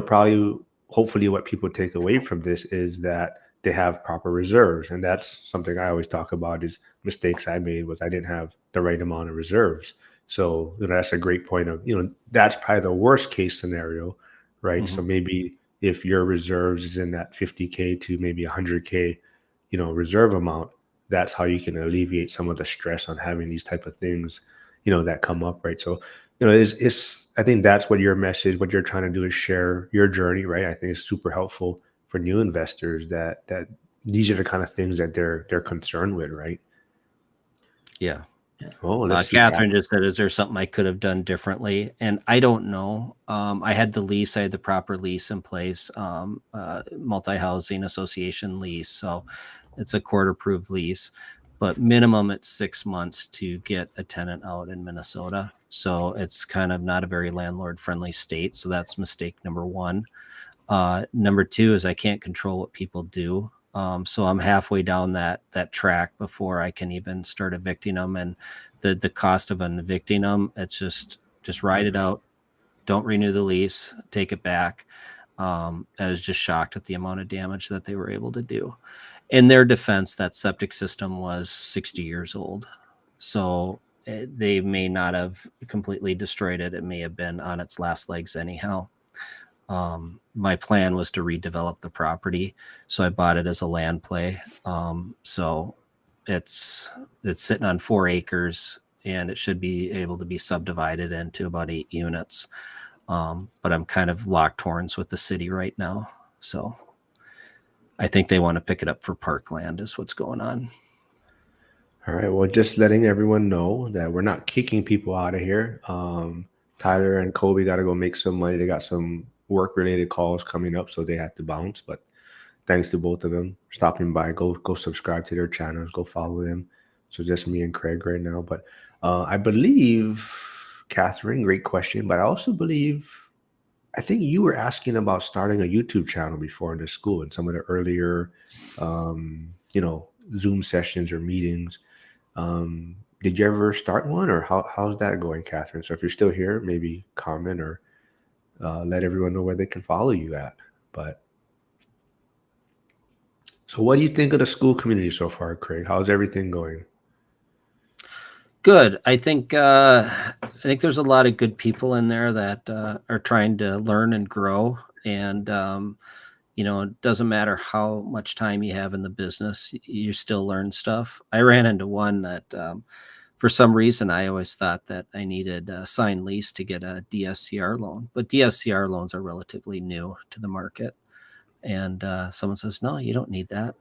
probably, hopefully, what people take away from this is that they have proper reserves. And that's something I always talk about, is mistakes I made was I didn't have the right amount of reserves. So that's a great point of, that's probably the worst case scenario, right? So Mhm. maybe if your reserves is in that 50K to maybe 100K, reserve amount, that's how you can alleviate some of the stress on having these type of things, that come up, right? So, it's I think that's what your message, what you're trying to do, is share your journey, right? I think it's super helpful for new investors that these are the kind of things that they're concerned with, right? Yeah. Oh, let's see, Catherine Catherine. just said, "Is there something I could have done differently?" And I don't know. I had the lease. I had the proper lease in place, multi-housing association lease. So it's a court-approved lease, but minimum it's 6 months to get a tenant out in Minnesota. So it's kind of not a very landlord-friendly state. So that's mistake number one. Number two is I can't control what people do. So I'm halfway down that track before I can even start evicting them. And the cost of an evicting them, it's just ride it out. Don't renew the lease. Take it back. I was just shocked at the amount of damage that they were able to do. In their defense, that septic system was 60 years old. So they may not have completely destroyed it. It may have been on its last legs anyhow. My plan was to redevelop the property, so I bought it as a land play. So it's sitting on 4 acres, and it should be able to be subdivided into about 8 units. But I'm kind of locked horns with the city right now, so I think they want to pick it up for parkland is what's going on. All right. Well, just letting everyone know that we're not kicking people out of here. Tyler and Kobe got to go make some money. They got some work-related calls coming up, so they have to bounce. But thanks to both of them stopping by. Go subscribe to their channels. Go follow them. So just me and Craig right now. But I believe, Catherine, great question. But I also believe, I think you were asking about starting a YouTube channel before in the school and some of the earlier, Zoom sessions or meetings. Did you ever start one, or how's that going, Catherine? So if you're still here, maybe comment or let everyone know where they can follow you at. But so, what do you think of the school community so far, Craig? How's everything going? Good. I think there's a lot of good people in there that are trying to learn and grow. And it doesn't matter how much time you have in the business, you still learn stuff. I ran into one that for some reason I always thought that I needed a signed lease to get a DSCR loan, but DSCR loans are relatively new to the market. And someone says, "No, you don't need that."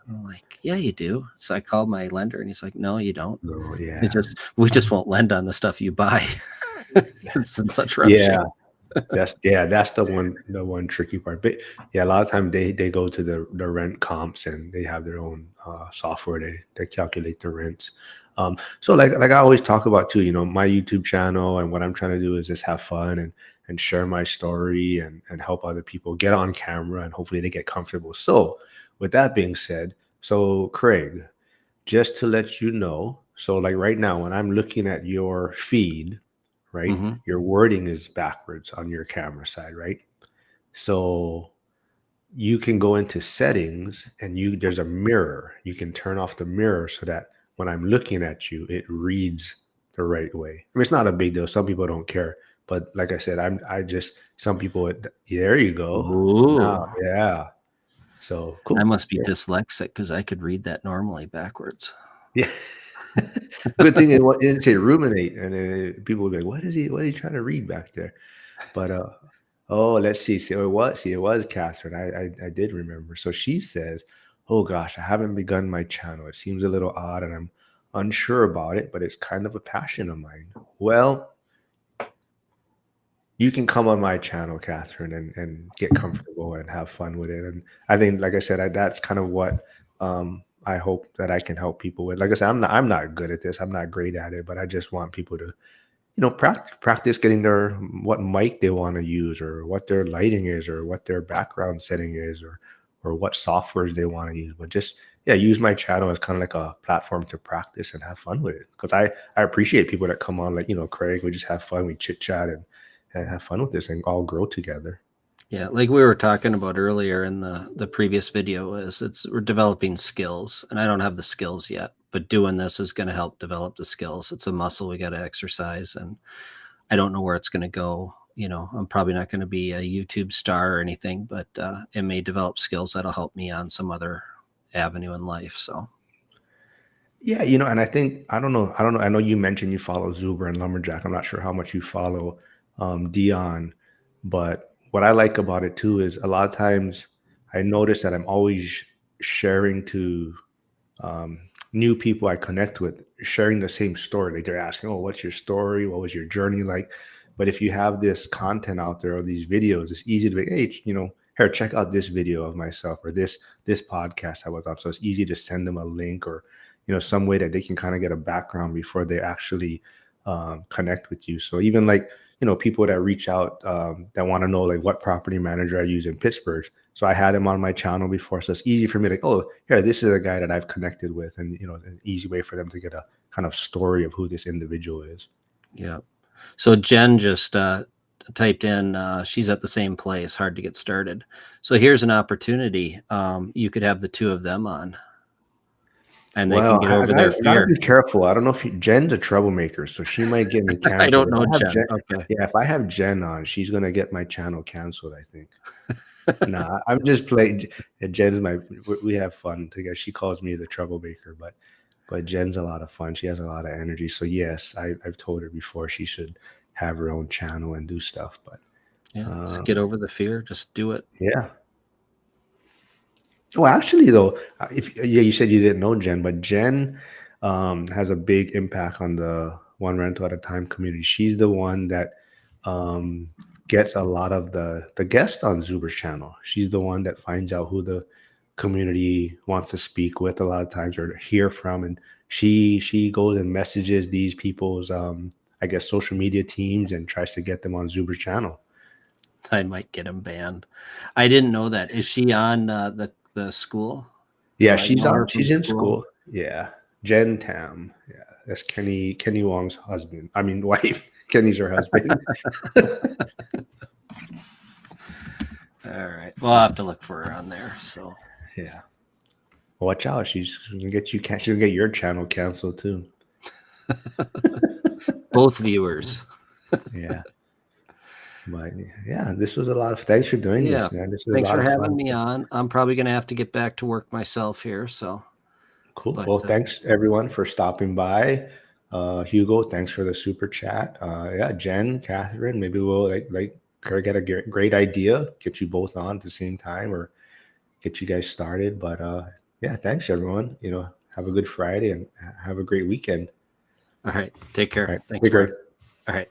I'm like, "Yeah, you do." So I called my lender, and he's like, "No, you don't. No, It's yeah, just we just won't lend on the stuff you buy." It's in such rough shape. yeah. That's the one tricky part. But yeah, a lot of times they go to the rent comps and they have their own software. They calculate the rents. So like I always talk about too, my YouTube channel, and what I'm trying to do is just have fun and share my story and help other people get on camera, and hopefully they get comfortable. So with that being said, so Craig, just to let you know, so like right now when I'm looking at your feed, right? Hmm. Your wording is backwards on your camera side, right? So you can go into settings and there's a mirror. You can turn off the mirror so that when I'm looking at you, it reads the right way. I mean, it's not a big deal. Some people don't care. But like I said, some people, there you go. So now, Ooh, yeah. So I cool. must be dyslexic because I could read that normally backwards. Yeah. Good thing it didn't say ruminate. And then people would be like, what are you trying to read back there? But oh, let's see. See, it was Catherine. I did remember. So she says, "Oh gosh, I haven't begun my channel. It seems a little odd, and I'm unsure about it, but it's kind of a passion of mine." Well, you can come on my channel, Catherine, and get comfortable and have fun with it. And I think, like I said, that's kind of what I hope that I can help people with. Like I said, I'm not good at this. I'm not great at it, but I just want people to practice getting their what mic they want to use, or what their lighting is, or what their background setting is, or what softwares they want to use. But just yeah, use my channel as kind of like a platform to practice and have fun with it. Because I appreciate people that come on, like, Craig, we just have fun, we chit chat and have fun with this and all grow together. Yeah, like we were talking about earlier in the previous video, we're developing skills, and I don't have the skills yet, but doing this is going to help develop the skills. It's a muscle we got to exercise, and I don't know where it's going to go. I'm probably not going to be a YouTube star or anything, but it may develop skills that'll help me on some other avenue in life. So Yeah, and I think I don't know. I know you mentioned you follow Zuber and Lumberjack. I'm not sure how much you follow Dion, but what I like about it too is a lot of times I notice that I'm always sharing to new people I connect with, sharing the same story. Like they're asking, "Oh, what's your story? What was your journey like?" But if you have this content out there or these videos, it's easy to be, hey, here, check out this video of myself or this podcast I was on. So it's easy to send them a link or some way that they can kind of get a background before they actually connect with you. So even like people that reach out that want to know like what property manager I use in Pittsburgh. So I had him on my channel before, so it's easy for me to, oh, here, this is a guy that I've connected with, and an easy way for them to get a kind of story of who this individual is. Yeah. So Jen just typed in, she's at the same place, hard to get started. So here's an opportunity. You could have the two of them on, and they can get over their fear. Gotta be careful. I don't know if Jen's a troublemaker, so she might get me canceled. I don't know Jen. Okay. Yeah, if I have Jen on, she's gonna get my channel canceled, I think. Nah, I'm just playing. Jen's we have fun together. She calls me the troublemaker, but Jen's a lot of fun. She has a lot of energy. So yes, I've told her before she should have her own channel and do stuff. But yeah, just get over the fear. Just do it. Yeah. Oh, actually, though, you said you didn't know Jen, but Jen has a big impact on the one rental at a time community. She's the one that gets a lot of the guests on Zuber's channel. She's the one that finds out who the community wants to speak with a lot of times or hear from, and she goes and messages these people's I guess social media teams and tries to get them on Zuber's channel. I might get him banned. I didn't know that. Is she on the school? Yeah, she's in school. Yeah, Jen Tam. Yeah, that's Kenny Wong's husband. I mean, wife. Kenny's her husband. All right. Well, I'll have to look for her on there. So yeah, watch out. She's gonna get you. She'll get your channel canceled too. Both viewers. Yeah. But yeah, this was a lot of. Thanks for doing this, man. This was thanks a lot for of having fun. me on. I'm probably gonna have to get back to work myself here. So cool. Well, thanks everyone for stopping by. Hugo, thanks for the super chat. Yeah, Jen, Catherine, maybe we'll like get a great idea, get you both on at the same time, or get you guys started. But yeah, thanks everyone. Have a good Friday and have a great weekend. All right, take care. All right, thanks. All right.